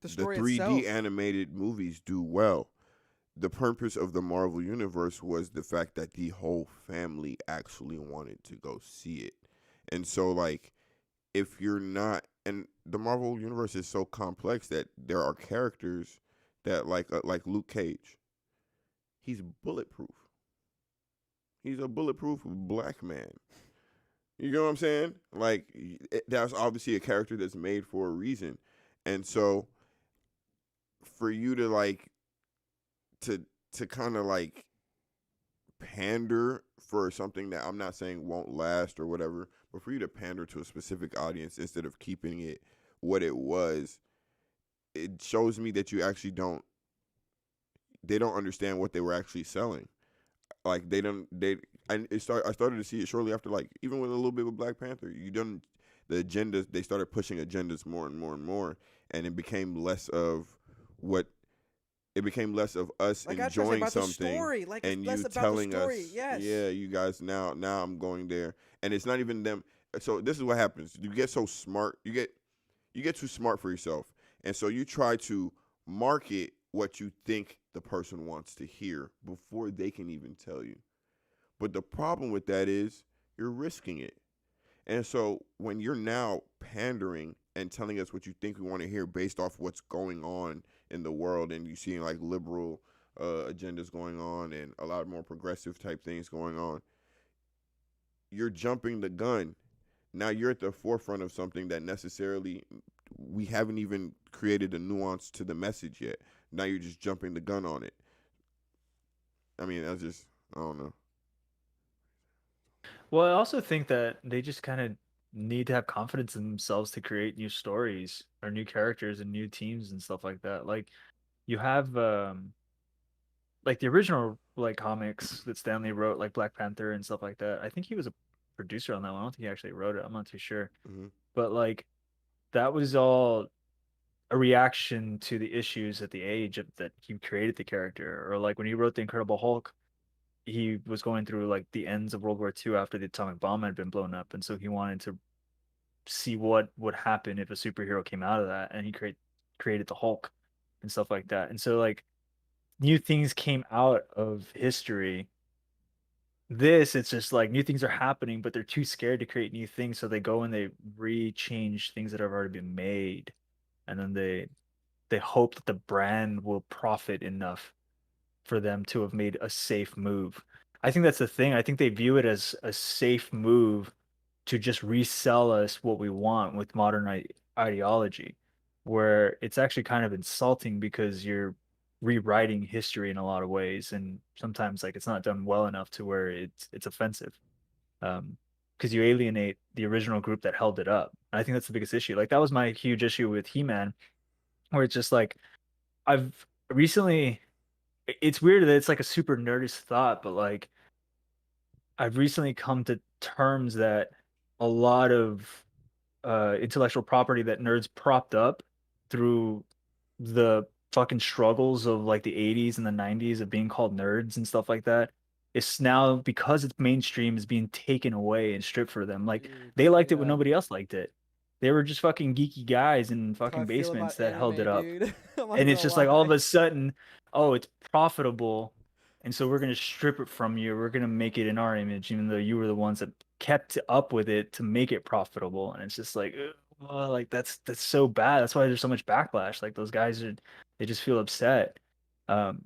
the 3D animated movies do well. The purpose of the Marvel Universe was the fact that the whole family actually wanted to go see it. And so, like, if you're not, and the Marvel Universe is so complex that there are characters that, like Luke Cage, he's bulletproof. He's a bulletproof black man. You know what I'm saying? Like, that's obviously a character that's made for a reason. And so, for you to like to kind of like pander for something that I'm not saying won't last or whatever, but for you to pander to a specific audience instead of keeping it what it was, it shows me that you actually they don't understand what they were actually selling. Like I started to see it shortly after, like, even with a little bit with Black Panther, the agendas, they started pushing agendas more and more and more, and it became less of us like enjoying about something the story. Like, and less you about telling the story. us, Yes. yeah, you guys now I'm going there, and it's not even them. So this is what happens: you get so smart, you get too smart for yourself, and so you try to market what you think the person wants to hear before they can even tell you. But the problem with that is you're risking it. And so when you're now pandering and telling us what you think we want to hear based off what's going on in the world, and you seeing like liberal agendas going on and a lot more progressive type things going on, you're jumping the gun. Now you're at the forefront of something that necessarily we haven't even created a nuance to the message yet. Now you're just jumping the gun on it. I mean, I don't know. Well, I also think that they just kind of need to have confidence in themselves to create new stories or new characters and new teams and stuff like that. Like, you have like the original like comics that Stan Lee wrote, like Black Panther and stuff like that. I think he was a producer on that one. I don't think he actually wrote it. I'm not too sure. But like, that was all a reaction to the issues at the age that he created the character. Or like when he wrote the Incredible Hulk, he was going through like the ends of World War II after the atomic bomb had been blown up, and so he wanted to see what would happen if a superhero came out of that, and he created the Hulk and stuff like that. And so like new things came out of history. It's just like new things are happening, but they're too scared to create new things, so they go and they re-change things that have already been made, and then they hope that the brand will profit enough for them to have made a safe move. I think that's the thing. I think they view it as a safe move to just resell us what we want with modern ideology, where it's actually kind of insulting because you're rewriting history in a lot of ways, and sometimes like it's not done well enough to where it's offensive, because you alienate the original group that held it up. And I think that's the biggest issue. Like, that was my huge issue with He-Man, where it's just like, I've recently, it's weird that it's like a super nerdish thought, but like I've recently come to terms that a lot of intellectual property that nerds propped up through the fucking struggles of like the 80s and the 90s of being called nerds and stuff like that. It's now because it's mainstream is being taken away and stripped for them. Like they liked it when nobody else liked it. They were just fucking geeky guys in That's how fucking I feel basements about that held it anime, up. dude. I'm not And it's gonna just like all of lie. a sudden, oh, it's profitable, and so we're gonna strip it from you. We're gonna make it in our image, even though you were the ones that kept up with it to make it profitable. And it's just like, like that's so bad. That's why there's so much backlash. Like those guys they just feel upset. Um,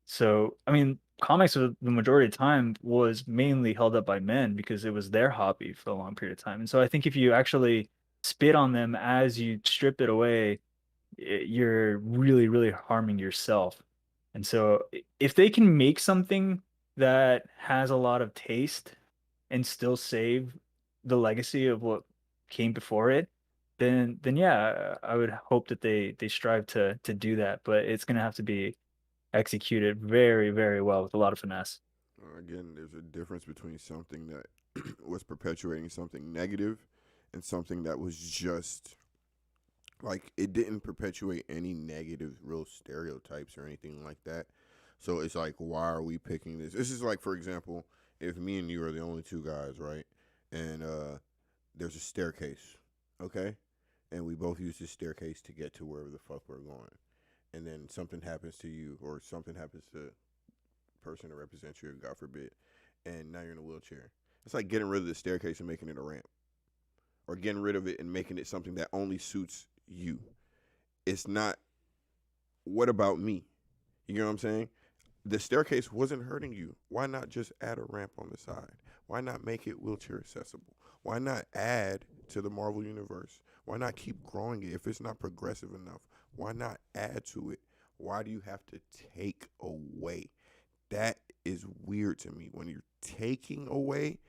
so I mean, comics the majority of the time was mainly held up by men because it was their hobby for a long period of time. And so I think if you actually spit on them as you strip it away, you're really, really harming yourself. And so if they can make something that has a lot of taste and still save the legacy of what came before it, then yeah, I would hope that they strive to do that. But it's gonna have to be executed very, very well with a lot of finesse. Again, there's a difference between something that was perpetuating something negative and something that was just like it didn't perpetuate any negative real stereotypes or anything like that. So it's like, why are we picking this? This is like, for example, if me and you are the only two guys, right? And there's a staircase, okay? And we both use this staircase to get to wherever the fuck we're going. And then something happens to you, or something happens to the person that represents you, God forbid, and now you're in a wheelchair. It's like getting rid of the staircase and making it a ramp, or getting rid of it and making it something that only suits you. It's not, what about me? You know what I'm saying? The staircase wasn't hurting you. Why not just add a ramp on the side? Why not make it wheelchair accessible? Why not add to the Marvel Universe? Why not keep growing it if it's not progressive enough? Why not add to it? Why do you have to take away? That is weird to me. When you're taking away,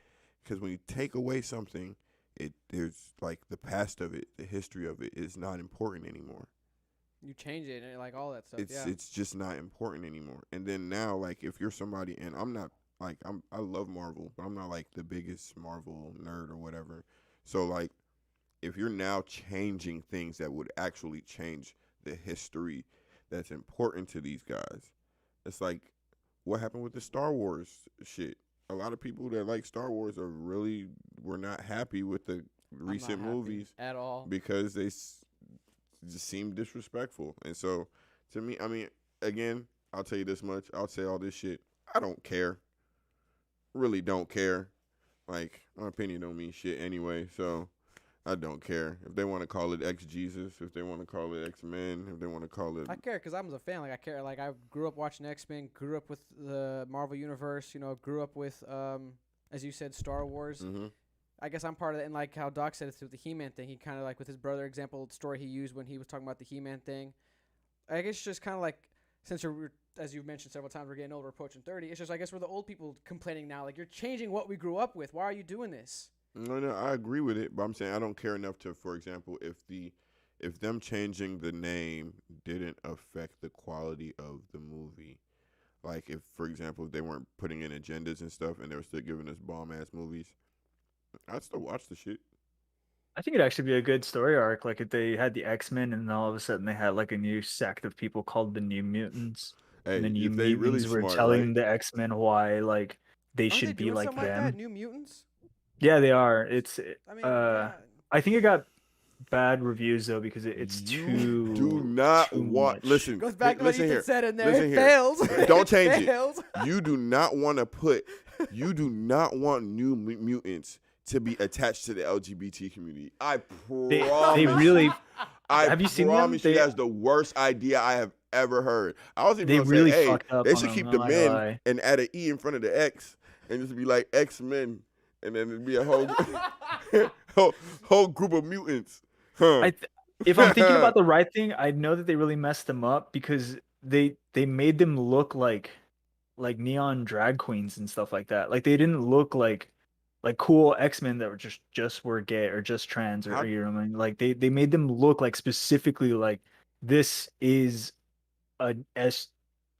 because when you take away something, there's like the past of it, the history of it is not important anymore. You change it and like all that stuff. It's just not important anymore. And then now, like, if you're somebody, and I'm not like I love Marvel, but I'm not like the biggest Marvel nerd or whatever. So like, if you're now changing things that would actually change the history that's important to these guys, it's like, what happened with the Star Wars shit? A lot of people that like Star Wars were not happy with the recent movies at all because they just seem disrespectful. And so, to me, I mean, again, I'll tell you this much. I'll say all this shit. I don't care. Really don't care. Like, my opinion don't mean shit anyway, so I don't care. If they want to call it X-Jesus, if they want to call it X-Men, if they want to call it... I care because I'm a fan. Like, I care. Like, I grew up watching X-Men, grew up with the Marvel Universe, you know, grew up with, as you said, Star Wars. Mm-hmm. I guess I'm part of it. And like how Doc said it's with the He-Man thing, he kind of like with his brother example story he used when he was talking about the He-Man thing. I guess just kind of like, since you're, as you've mentioned several times, we're getting older, approaching 30. It's just, I guess we're the old people complaining now. Like, you're changing what we grew up with. Why are you doing this? No, I agree with it, but I'm saying I don't care enough to, for example, if them changing the name didn't affect the quality of the movie. Like, if, for example, if they weren't putting in agendas and stuff and they were still giving us bomb-ass movies, I'd still watch the shit. I think it'd actually be a good story arc. Like if they had the X-Men and then all of a sudden they had like a new sect of people called the New Mutants. Hey, and the New if they Mutants really were smart, telling right? the X-Men why like they Aren't should they be doing like something them. like that? New Mutants? Yeah, they are. It's I mean, I think it got bad reviews though because it's too Do not too want. much. Listen, Goes back to what listen Ethan here. said in there. Listen It here. fails. Don't It change fails. it. You do not want to put. You do not want New Mutants to be attached to the LGBT community. I promise. They really. I have you seen them? promise you that's the worst idea I have ever heard. I was even They gonna really say, hey, fucked up they on should them, keep I'm the not gonna men lie. and add an E in front of the X and just be like X-Men, and then it'd be a whole whole group of mutants. Huh. If I'm thinking about the right thing, I know that they really messed them up because they made them look like neon drag queens and stuff like that. Like they didn't look like cool X-Men that were just were gay or just trans or you know what I mean? Like they made them look like specifically like this is a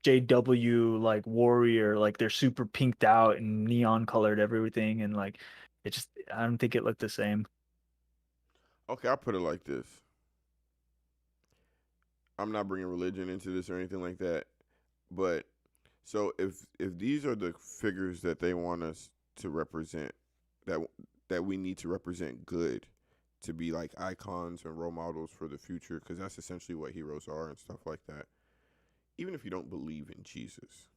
SJW like warrior, like they're super pinked out and neon colored everything, and like it just I don't think it looked the same. Okay, I'll put it like this. I'm not bringing religion into this or anything like that, but so if these are the figures that they want us to represent, that we need to represent good, to be like icons and role models for the future, because that's essentially what heroes are and stuff like that. Even if you don't believe in Jesus,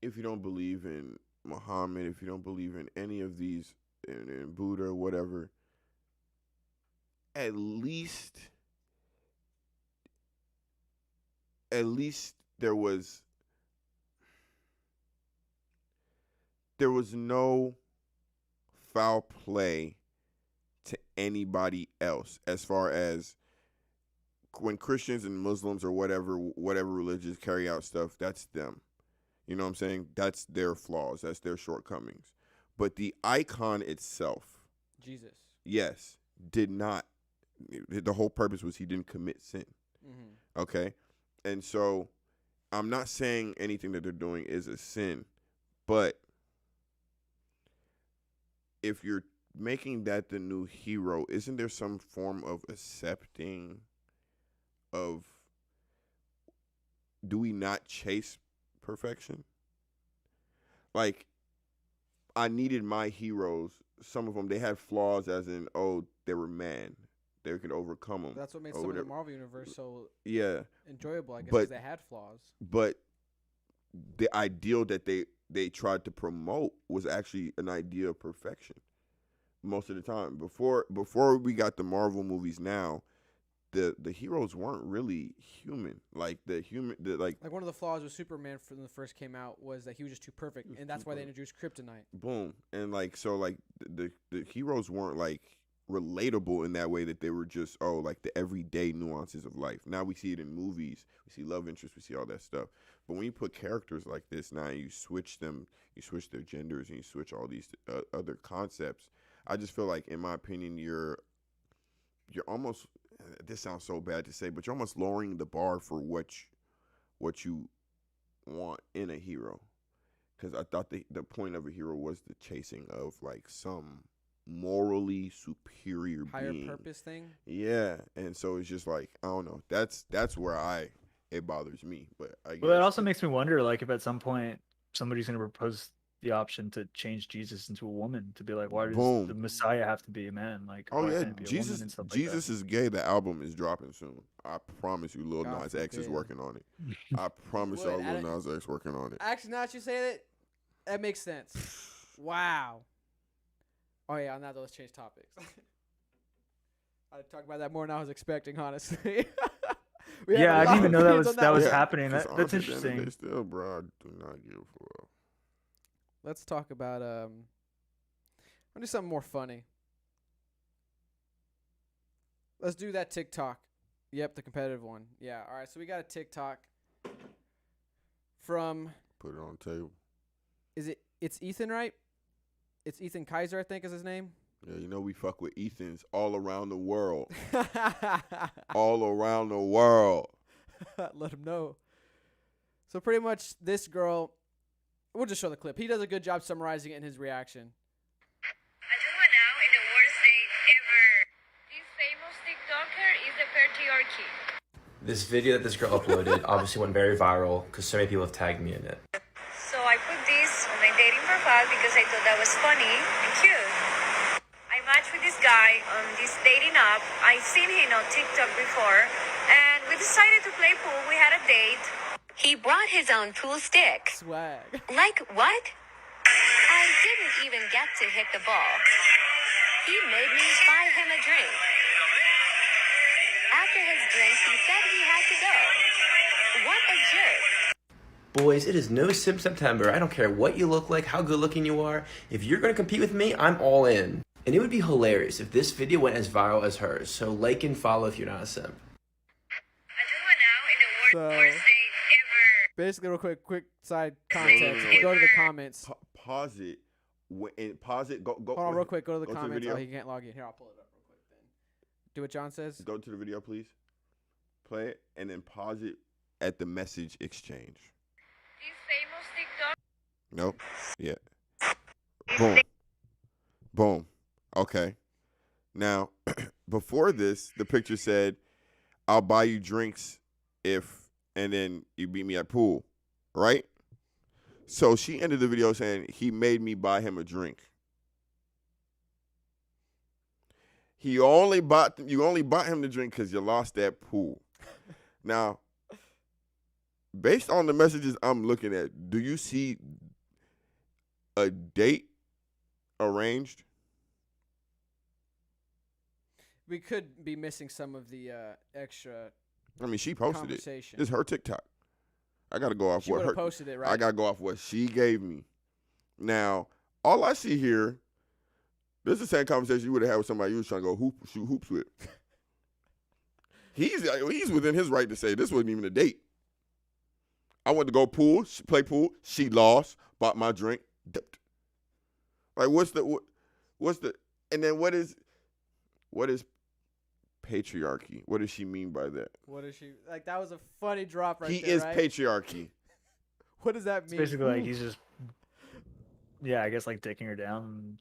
if you don't believe in Muhammad, if you don't believe in any of these, in Buddha or whatever, at least there was no foul play to anybody else, as far as when Christians and Muslims or whatever religions carry out stuff, that's them. You know what I'm saying? That's their flaws. That's their shortcomings. But the icon itself, Jesus, yes, did not. The whole purpose was he didn't commit sin. Mm-hmm. Okay? And so I'm not saying anything that they're doing is a sin, but if you're making that the new hero, isn't there some form of accepting of, do we not chase perfection? Like, I needed my heroes, some of them, they had flaws as in, they were man. They could overcome them. That's what made some of the Marvel universe so enjoyable, I guess, because they had flaws. But the ideal that they tried to promote was actually an idea of perfection most of the time. Before we got the Marvel movies now, the heroes weren't really human. Like like one of the flaws with Superman when it first came out was that he was just too perfect, and that's why they introduced kryptonite. Boom. And the heroes weren't like relatable in that way, that they were just like the everyday nuances of life. Now we see it in movies, we see love interests, we see all that stuff. But when you put characters like this, now you switch them, you switch their genders, and you switch all these other concepts. I just feel like, in my opinion, you're almost, this sounds so bad to say, but you're almost lowering the bar for what you want in a hero. Because I thought the point of a hero was the chasing of like some morally superior higher being. Purpose thing. Yeah, and so it's just like, I don't know. That's where it bothers me. But I guess. Well, it also makes me wonder, like, if at some point somebody's going to propose the option to change Jesus into a woman, to be like, why does the Messiah have to be a man? Like, oh why yeah, can't it be a woman and stuff like Jesus that? is gay. The album is dropping soon. I promise you, Lil God Nas X is forbid. working on it. I promise y'all, Lil Nas X working on it. Actually, now that you say that, that makes sense. Wow. Oh yeah, on that, let's change topics. I'd talk about that more than I was expecting, honestly. Yeah, I didn't even know that was Yeah, happening. 'cause That's honestly, at the end of the interesting. day, still, bro, I do not give a fuck. Let's talk about I'll do something more funny. Let's do that TikTok. Yep, the competitive one. Yeah. All right. So we got a TikTok from. Put it on the table. It's Ethan, right? It's Ethan Kaiser, I think, is his name. Yeah, you know we fuck with Ethans all around the world. All around the world. Let him know. So pretty much this girl, we'll just show the clip. He does a good job summarizing it in his reaction. Ajuma now in the worst date ever. This famous TikToker is the patriarchy. This video that this girl uploaded obviously went very viral because so many people have tagged me in it. So I put this on my dating profile because I thought that was funny and cute. I matched with this guy on this dating app. I seen him on TikTok before, and we decided to play pool. We had a date. He brought his own pool stick. Swag. Like what? I didn't even get to hit the ball. He made me buy him a drink. After his drink, he said he had to go. What a jerk. Boys, it is no Sim September. I don't care what you look like, how good looking you are. If you're going to compete with me, I'm all in. And it would be hilarious if this video went as viral as hers. So like and follow if you're not a simp. So, basically, real quick side context. Go to the comments. Pause it. Pause it. Go. Hold on, real quick. Go to the go comments. video. Oh, he can't log in. Here, I'll pull it up real quick then. Do what John says. Go to the video, please. Play it, and then pause it at the message exchange. This famous TikTok. Nope. Yeah. Boom. Boom. Okay. Now, before this, the picture said, I'll buy you drinks and then you beat me at pool, right? So she ended the video saying he made me buy him a drink. You only bought him the drink because you lost that pool. Now, based on the messages I'm looking at, do you see a date arranged? We could be missing some of the extra. I mean, she posted it. conversation. It's her TikTok. I gotta go off She what would've her. posted it, right? I gotta go off what she gave me. Now, all I see here, this is the same conversation you would have had with somebody you was trying to go shoot hoops with. He's within his right to say this wasn't even a date. I went to go play pool. She lost, bought my drink, dipped. Like what's the and then what is patriarchy? What does she mean by that? What is she like? That was a funny drop right He there. is right? patriarchy. What does that It's mean? basically like he's just, yeah, I guess like taking her down.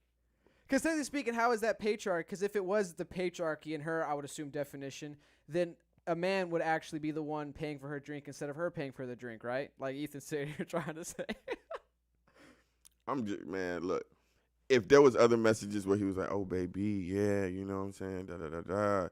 Because technically speaking, how is that patriarchy? Because if it was the patriarchy in her, I would assume definition, then a man would actually be the one paying for her drink instead of her paying for the drink, right? Like Ethan said, you're trying to say. I'm just, man, look. If there was other messages where he was like, oh, baby, yeah, you know what I'm saying, da-da-da-da,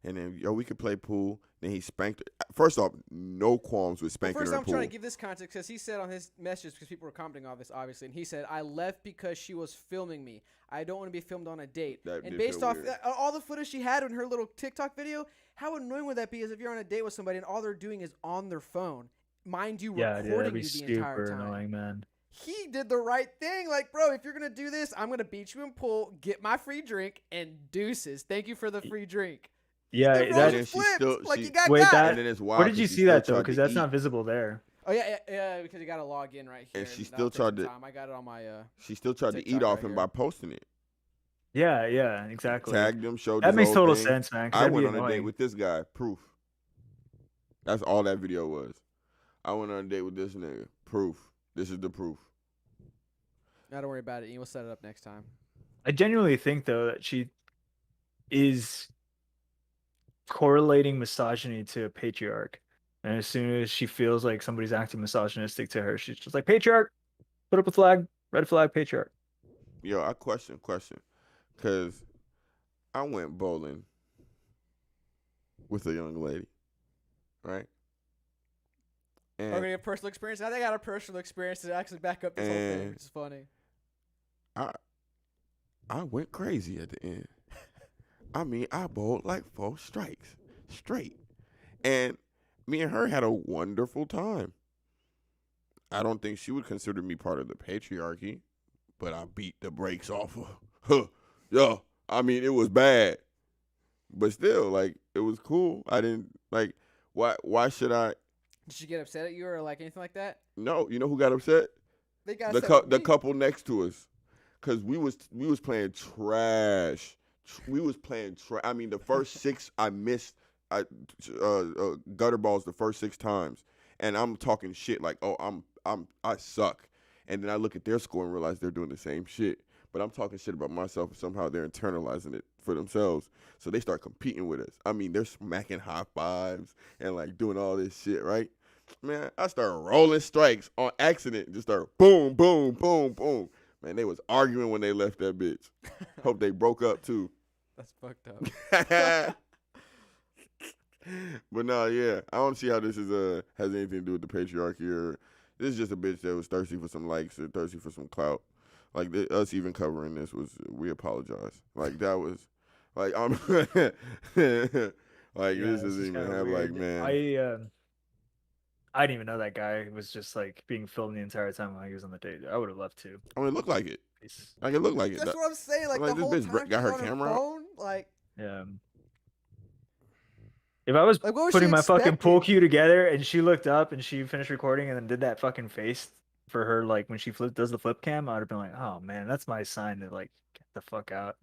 and then, yo, we could play pool, then he spanked her. First off, no qualms with spanking First, her in I'm pool. trying to give this context because he said on his message, because people were commenting on this, obviously, and he said, I left because she was filming me. I don't want to be filmed on a date. That And did based feel off weird. all the footage she had in her little TikTok video, how annoying would that be as if you're on a date with somebody and all they're doing is on their phone? Mind you, Yeah, dude, recording that'd be you the entire super time. annoying, man. He did the right thing. Like, bro, if you're going to do this, I'm going to beat you in pool, get my free drink, and deuces. Thank you for the free drink. Yeah, The roles that are is. flipped, like you got Wait, got. that. And then it's wild Where did you 'cause she see that still though? tried Because to that's eat. not visible there. Oh, yeah, because you got to log in right here. And she that'll still take tried some to. time. I got it on my. She still tried to TikTok eat off right him here. by posting it. Yeah, exactly. Tagged him, showed That his makes whole total thing. sense, man. 'Cause I that'd went be on a date annoying. with this guy. Proof. That's all that video was. I went on a date with this nigga. Proof. This is the proof. Now don't worry about it. Ian. We'll set it up next time. I genuinely think though that she is correlating misogyny to a patriarch, and as soon as she feels like somebody's acting misogynistic to her, she's just like, patriarch, put up a flag, red flag, patriarch. Yo, I question, because I went bowling with a young lady, right? And Okay, a personal experience. Now they got a personal experience to actually back up this whole thing, And- which is funny. I went crazy at the end. I mean, I bowled like 4 strikes straight. And me and her had a wonderful time. I don't think she would consider me part of the patriarchy, but I beat the brakes off her. Yo, I mean, it was bad. But still, like, it was cool. I didn't, like, why should I? Did she get upset at you or like anything like that? No, you know who got upset? They got the upset with the me. couple next to us, cause we was playing trash. We was playing trash. I mean, the first 6 I missed, gutter balls the first 6 times, and I'm talking shit like, oh, I suck, and then I look at their score and realize they're doing the same shit, but I'm talking shit about myself, and somehow they're internalizing it for themselves, so they start competing with us. I mean, they're smacking high fives and like doing all this shit, right? Man, I started rolling strikes on accident and just started boom, boom, boom, boom. Man, they was arguing when they left that bitch. Hope they broke up too. That's fucked up. But no, yeah, I don't see how this is has anything to do with the patriarchy, or this is just a bitch that was thirsty for some likes or thirsty for some clout. Like us even covering this we apologize. Like that was like like this doesn't even have like, man. I didn't even know that guy was just like being filmed the entire time while he was on the date. I would have left too. I mean, it looked like it. Like it looked like it. That's what I'm saying. Like Like, the this whole bitch time got she's her on camera out. phone, like Yeah. If I was Like, what was putting she my fucking pool expecting? cue together and she looked up and she finished recording and then did that fucking face for her, like when she does the flip cam, I'd have been like, oh man, that's my sign to like get the fuck out.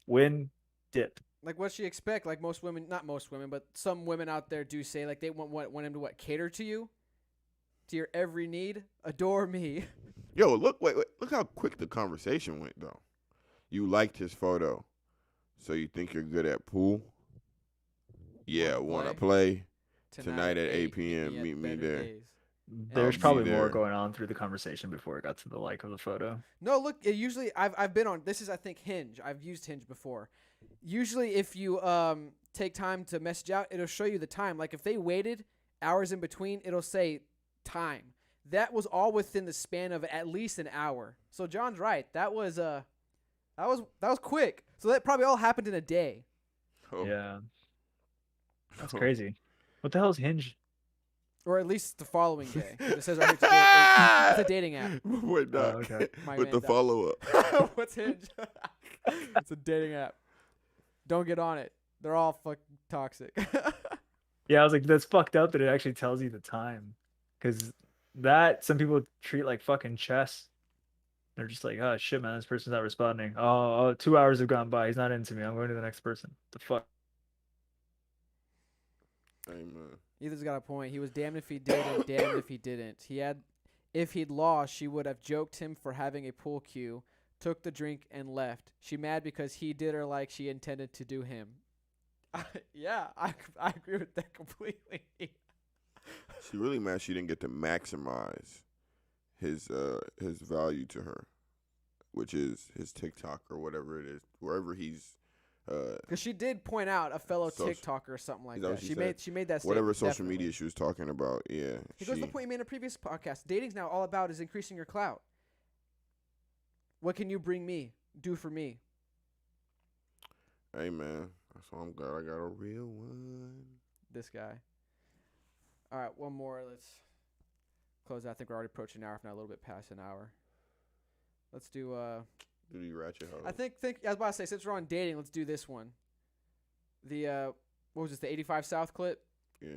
Win, dip. Like what she expect? Like most women, not most women, but some women out there do say like they want him to cater to you, to your every need. Adore me. Yo, look how quick the conversation went though. You liked his photo, so you think you're good at pool? Yeah, wanna play tonight at 8 p.m. Meet me there. There's I'll be probably more there. going on through the conversation before it got to the like of the photo. No, look. Usually, I've been on. This is I think Hinge. I've used Hinge before. Usually, if you take time to message out, it'll show you the time. Like if they waited hours in between, it'll say time. That was all within the span of at least an hour. So John's right. That was quick. So that probably all happened in a day. Oh. Yeah. That's crazy. What the hell is Hinge? Or at least the following day. It says right here it's a dating app. Wait, Doc. okay. My With man, the Doc. follow up. What's Hinge? It's a dating app. Don't get on it. They're all fucking toxic. Yeah, I was like, that's fucked up that it actually tells you the time. Because that, some people treat like fucking chess. They're just like, oh shit, man, this person's not responding. Oh, 2 hours have gone by. He's not into me. I'm going to the next person. The fuck? Amen. Ethan's got a point. He was damned if he did and damned if he didn't. If he'd lost, she would have joked him for having a pool cue, took the drink, and left. She mad because he did her like she intended to do him. Yeah, I agree with that completely. She really mad she didn't get to maximize his value to her, which is his TikTok or whatever it is, wherever he's. Because she did point out a fellow Social- TikToker or something like Is that what that. she She said? made that statement. Whatever social definitely. media she was talking about, yeah. It goes to the point you made in a previous podcast. Dating's now all about is increasing your clout. What can you bring me? Do for me. Hey man, that's why I'm glad I got a real one. This guy. All right, one more. Let's close out. I think we're already approaching an hour, if not a little bit past an hour. Let's do Do the ratchet hoe. I think I was about to say, since we're on dating, let's do this one. The what was this, the 85 South clip? Yeah.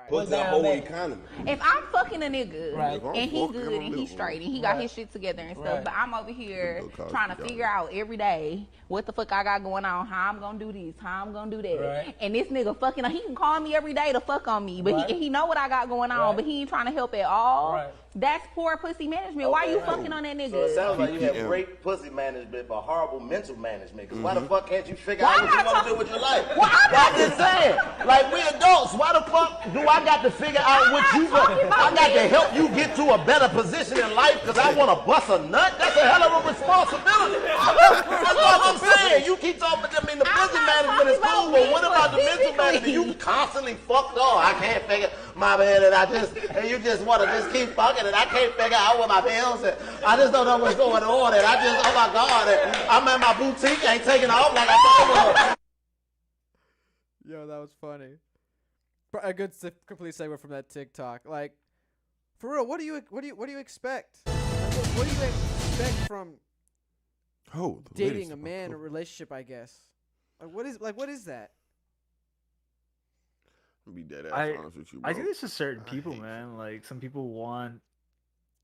What's that whole economy? If I'm fucking a nigga Right. and he good and he straight and he got his shit together and stuff, Right. but I'm over here Bill Cosby trying to got figure out every day what the fuck I got going on, how I'm gonna do this, how I'm gonna do that. Right. And this nigga fucking, he can call me every day to fuck on me, but Right. he know what I got going on, Right. but he ain't trying to help at all. Right. That's poor pussy management. Why you fucking on that nigga? So it sounds like you have PPM. great pussy management, but horrible mental management. Because why the Mhm. fuck can't you figure Why out what am I you want to talking- do with your life? Well, I'm I'm just saying, like we adults, why the fuck do I got to figure out what you talking want? about I got to me. help you get to a better position in life because I want to bust a nut? That's a hell of a responsibility. That's all I'm saying. You keep talking about the pussy management is cool, but what about the mental management? You constantly fucked up. I can't figure my man and you just want to just keep fucking and I can't figure out what my bills and I just don't know what's going on and I just, oh my God, and I'm at my boutique, ain't taking off like I thought I was. Yo, that was funny. A good complete segue from that TikTok. Like, for real, what do you expect? Like, what do you expect from Oh, the dating latest a about man, a COVID. relationship? I guess. What is that? I'll be dead ass I honest with you, bro. I think it's just certain I people, hate man. Like some people want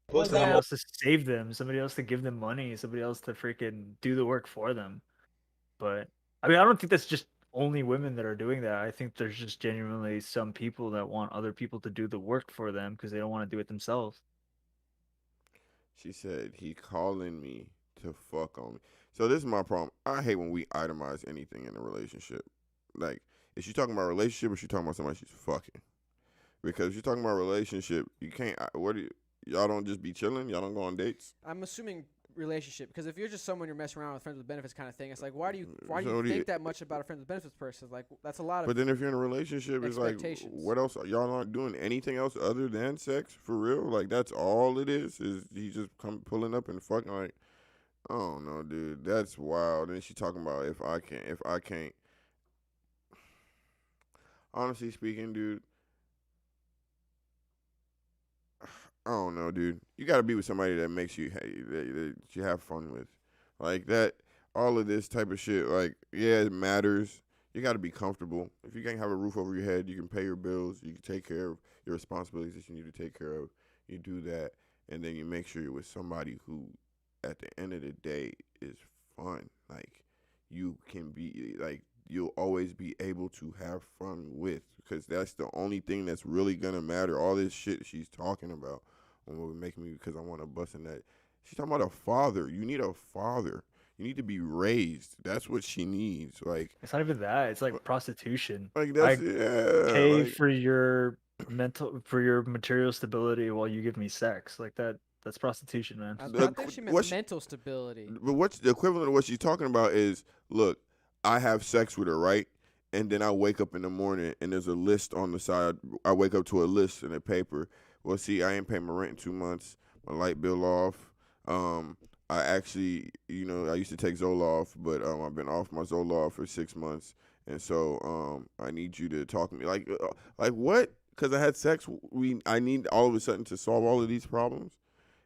What's somebody that? else to save them, somebody else to give them money, somebody else to freaking do the work for them. But I mean, I don't think that's just only women that are doing that. I think there's just genuinely some people that want other people to do the work for them because they don't want to do it themselves. She said he calling me to fuck on me. So this is my problem. I hate when we itemize anything in a relationship. Like, is she talking about a relationship or is she talking about somebody she's fucking? Because if you're talking about a relationship, you can't. Y'all don't just be chilling? Y'all don't go on dates? I'm assuming relationship, because if you're just someone you're messing around with, friends with benefits kind of thing, it's like why do you So think do you- that much about a friends with benefits person? Like that's a lot of. But then if you're in a relationship, it's like, expectations. what else? Y'all not doing anything else other than sex for real? Like that's all it is he just come pulling up and fucking like, I don't know, dude. That's wild. And she talking about if I can't. Honestly speaking, dude, I don't know, dude. You got to be with somebody that makes you that you have fun with, like that. All of this type of shit, like yeah, it matters. You got to be comfortable. If you can't have a roof over your head, you can pay your bills. You can take care of your responsibilities that you need to take care of. You do that, and then you make sure you're with somebody who, at the end of the day, is fun. Like you can be like. You'll always be able to have fun with, because that's the only thing that's really gonna matter. All this shit she's talking about when will make me, because I want to bust in that. She's talking about a father. You need a father. You need to be raised. That's what she needs. Like, It's not even that. It's like prostitution. like I that's yeah. pay Like, for your material stability while you give me sex. Like that's prostitution, man. The- I think she meant what's- mental stability. but what's the equivalent of what she's talking about is, look, I have sex with her, right? And then I wake up in the morning and there's a list on the side. I wake up to a list in the paper. Well, see, I ain't paid my rent in 2 months. My light bill off. I actually, I used to take Zoloft, but I've been off my Zoloft for 6 months, and so I need you to talk to me. Like what? Because I had sex. I need all of a sudden to solve all of these problems,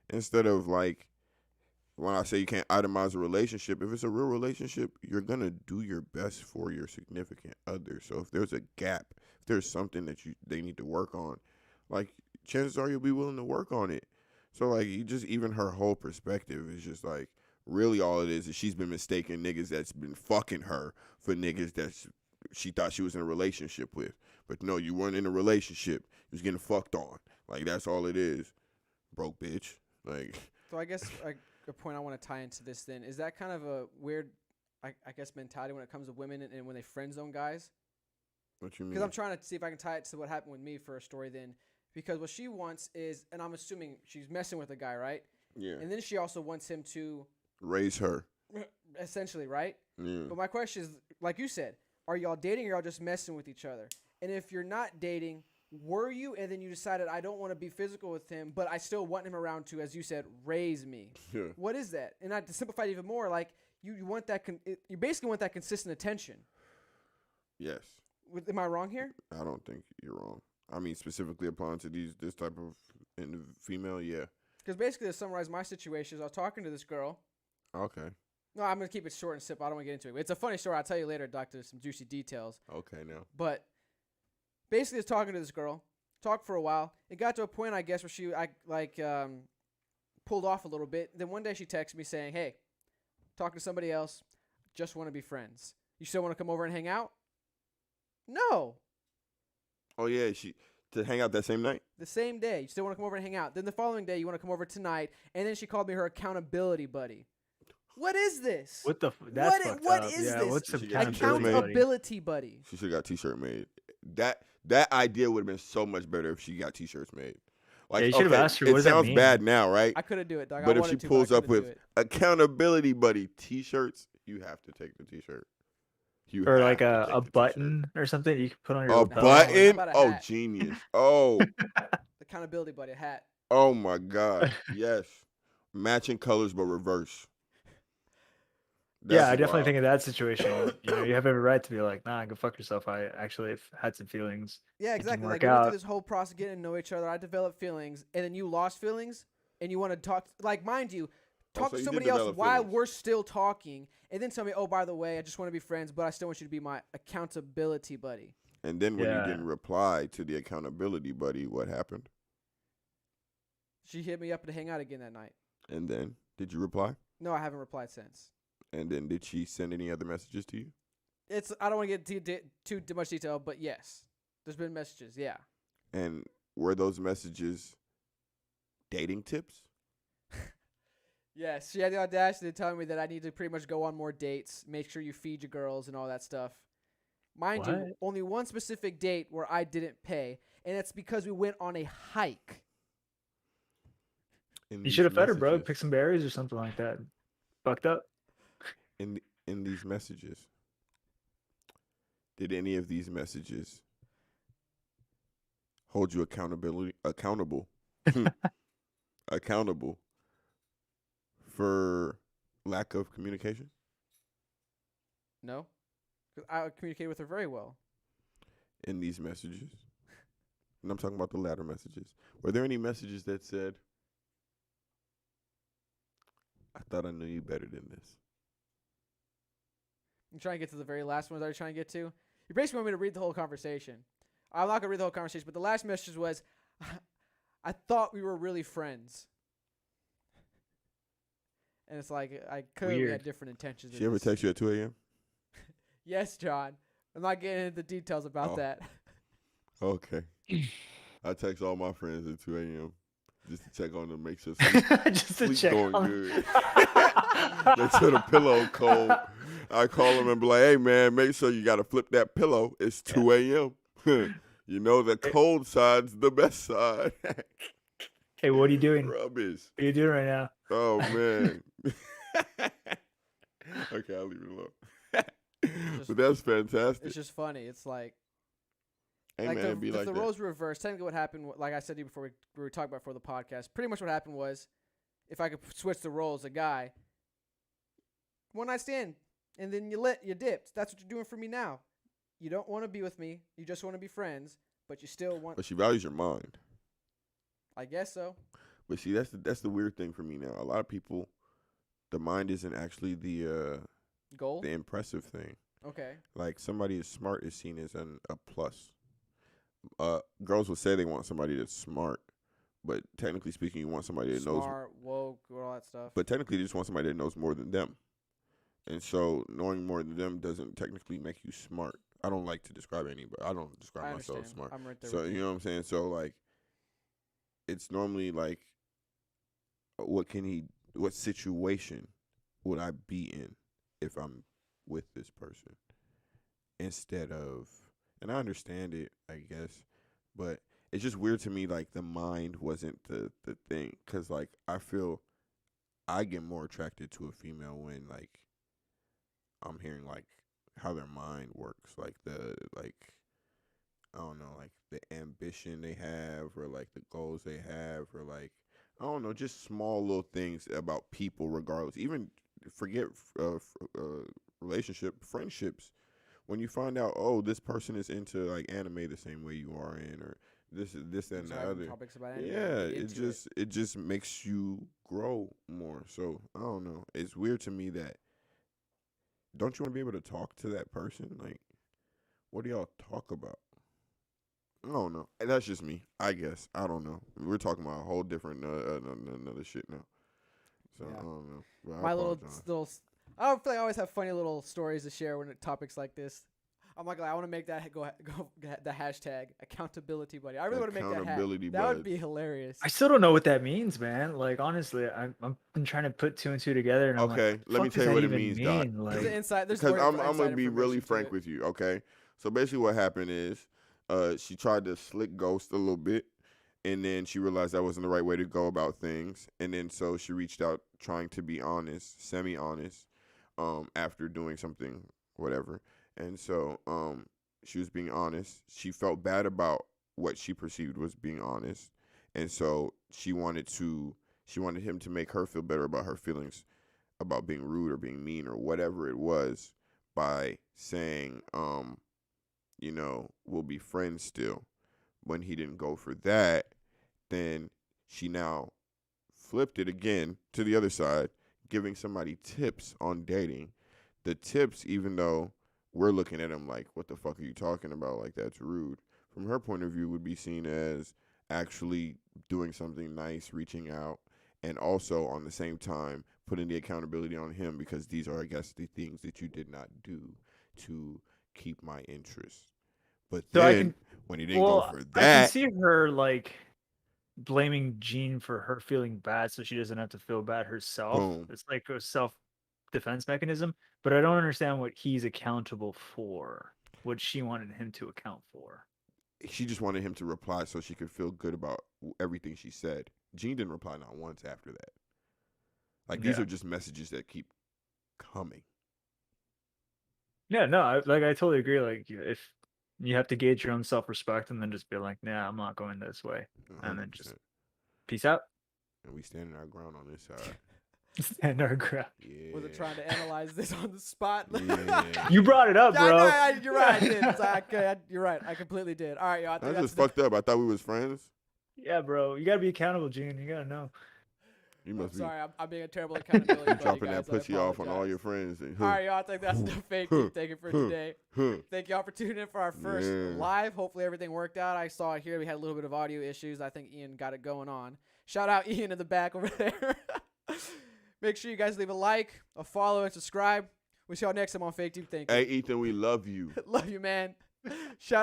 instead of like when I say you can't itemize a relationship. If it's a real relationship, you're gonna do your best for your significant other. So if there's a gap, if there's something that they need to work on, like chances are you'll be willing to work on it. So, like, even her whole perspective is just, like, really all it is she's been mistaking niggas that's been fucking her for niggas that she thought she was in a relationship with. But no, you weren't in a relationship. You was getting fucked on. Like, that's all it is. Broke bitch. Like. So I guess a point I want to tie into this then, is that kind of a weird, I guess, mentality when it comes to women and when they friend zone guys? What you mean? Because I'm trying to see if I can tie it to what happened with me for a story then. Because what she wants is, and I'm assuming she's messing with a guy, right? Yeah. And then she also wants him to Raise her. essentially, right? Yeah. But my question is, like you said, are y'all dating or y'all just messing with each other? And if you're not dating, were you, and then you decided I don't want to be physical with him, but I still want him around to, as you said, raise me. Yeah. What is that? And to simplify it even more, like you want that, you basically want that consistent attention. Yes. Am I wrong here? I don't think you're wrong. I mean, specifically applying to this type of female, yeah. Because basically, to summarize my situation, is I was talking to this girl. Okay. No, I'm going to keep it short and simple. I don't want to get into it. It's a funny story. I'll tell you later, Doctor, some juicy details. Okay, now. But basically, I was talking to this girl. Talked for a while. It got to a point, I guess, where she pulled off a little bit. Then one day she texted me saying, hey, talking to somebody else, just want to be friends. You still want to come over and hang out? No. Oh, yeah, to hang out that same night? The same day. You still want to come over and hang out. Then the following day, you want to come over tonight. And then she called me her accountability buddy. What is this? What the? That's fucked what up. is Yeah, this? what's accountability buddy? She should have got T-shirt made. That idea would have been so much better if she got T-shirts made. Like, yeah, you should have asked her. What does it that sounds mean? bad now, right? I couldn't do it, dog. But I if she wanted to, pulls but I up couldn't with do it. accountability buddy T-shirts, you have to take the T-shirt. Or like a button or something you can put on your A lapel. button? How about a Oh, hat? genius. Oh. Accountability buddy, a hat. Oh, my God. Yes. Matching colors, but reverse. Yeah, I definitely think in that situation, you have every right to be like, nah, go fuck yourself. I actually have had some feelings. Yeah, It didn't exactly. Like work we went out. through this whole process of getting to know each other. I developed feelings, and then you lost feelings, and you want to talk. Like, mind you, talk so to you did somebody else develop while feelings. we're still talking, and then tell me, oh, by the way, I just want to be friends, but I still want you to be my accountability buddy. And then when Yeah. you didn't reply to the accountability buddy, what happened? She hit me up to hang out again that night. And then, did you reply? No, I haven't replied since. And then, did she send any other messages to you? I don't want to get too much detail, but yes, there's been messages. Yeah. And were those messages dating tips? Yes, she had the audacity to tell me that I need to pretty much go on more dates, make sure you feed your girls and all that stuff. Mind you, What? only one specific date where I didn't pay, and it's because we went on a hike. In You should have these fed her, bro. messages? Pick some berries or something like that. Fucked up. In these messages, did any of these messages hold you accountable accountable for lack of communication? No? 'Cause I communicated with her very well. In these messages, and I'm talking about the latter messages, were there any messages that said, I thought I knew you better than this? I'm trying to get to the very last one. Are you trying to get to? You basically want me to read the whole conversation. I'm not going to read the whole conversation, but the last message was, I thought we were really friends. And it's like, I clearly had Weird. different intentions. She in ever this. text you at 2 a.m.? Yes, John. I'm not getting into the details about Oh. that. Okay. I text all my friends at 2 a.m. just to check on them, make sure Just to sleep check going on good. Make sure the pillow cold. I call him and be like, hey, man, make sure you got to flip that pillow. It's 2 a.m. You know the cold side's the best side. Hey, what are you doing? Rubbish. What are you doing right now? Oh, man. Okay, I'll leave it alone. But that's fantastic. It's just funny. It's like, Hey, like man, it'd be if like the that. roles were reversed, technically what happened, like I said to you before we were talking about before the podcast, pretty much what happened was, if I could switch the roles, a guy, one night stand, and then you dipped. That's what you're doing for me now. You don't want to be with me. You just want to be friends, but you still want. But she values your mind. I guess so. But see, that's the weird thing for me now. A lot of people, the mind isn't actually the goal, the impressive thing. Okay. Like somebody is smart is seen as a plus. Girls will say they want somebody that's smart, but technically speaking, you want somebody that knows. Smart, woke, all that stuff. But technically, they just want somebody that knows more than them. And so, knowing more than them doesn't technically make you smart. I don't like to describe anybody. I don't describe myself smart. I'm right there So with you know what I'm saying. So like, it's normally like, what situation would I be in if I'm with this person? Instead of, and I understand it, I guess, but it's just weird to me, like, the mind wasn't the thing. Because, like, I feel I get more attracted to a female when, like, I'm hearing, like, how their mind works. Like, I don't know, like, the ambition they have, or, like, the goals they have, or, like, I don't know, just small little things about people regardless. Even forget relationship, friendships. When you find out, oh, this person is into like anime the same way you are in, or this and the other. Topics about anime, Yeah, it just makes you grow more. So I don't know. It's weird to me that don't you want to be able to talk to that person? Like, what do y'all talk about? I don't know. That's just me, I guess. I don't know. We're talking about a whole different another shit now. So Yeah. I don't know. But I My apologize. I don't feel like I always have funny little stories to share when topics like this. I'm like, I want to make that go the hashtag accountability buddy. I really want to make that Accountability that would buds. be hilarious. I still don't know what that means, man. Like, honestly, I've been trying to put two and two together. And I'm Okay, like, let me fuck tell does you what that it even means, Doc. mean? Like, There's an inside. There's Because more I'm inside gonna be really information to frank it. with you, okay? So basically, what happened is, she tried to slick ghost a little bit, and then she realized that wasn't the right way to go about things, and then so she reached out trying to be honest, semi-honest, after doing something, whatever, and so she was being honest. She felt bad about what she perceived was being honest, and so she wanted him to make her feel better about her feelings about being rude or being mean or whatever it was, by saying, you know, we'll be friends still. When he didn't go for that, then she now flipped it again to the other side, giving somebody tips on dating. The tips, even though we're looking at him like, what the fuck are you talking about? Like, that's rude. From her point of view, would be seen as actually doing something nice, reaching out, and also on the same time putting the accountability on him, because these are, I guess, the things that you did not do to keep my interest. But So then when he didn't go for I can that, see her like blaming Jean for her feeling bad, so she doesn't have to feel bad herself. Boom. It's like a self-defense mechanism. But I don't understand what he's accountable for. What she wanted him to account for. she just wanted him to reply so she could feel good about everything she said. Jean didn't reply not once after that. Like, these Yeah. are just messages that keep coming. Yeah, no, I totally agree. Like, if you have to gauge your own self-respect and then just be like, nah, I'm not going this way, and then just 100%. peace out. And we standing our ground on this side. Stand our ground. Yeah. Was it trying to analyze this on the spot? Yeah. You brought it up, Yeah, bro. you're right. I did. It's like, okay, you're right. I completely did. All right, yo. I think That's that's just fucked up. I thought we was friends. Yeah, bro. You gotta be accountable, Gene. You gotta know. You I'm must be sorry. I'm being a terrible accountability buddy, dropping guys. that I pussy off on all apologize. your friends. All right, y'all. I think that's the fake taking for today. Thank y'all for tuning in for our first Yeah. live. Hopefully everything worked out. I saw here we had a little bit of audio issues. I think Ian got it going on. Shout out Ian in the back over there. Make sure you guys leave a like, a follow, and subscribe. We'll see y'all next time on Fake Tube. Thank you. Hey, Ethan, we love you. Love you, man. Shout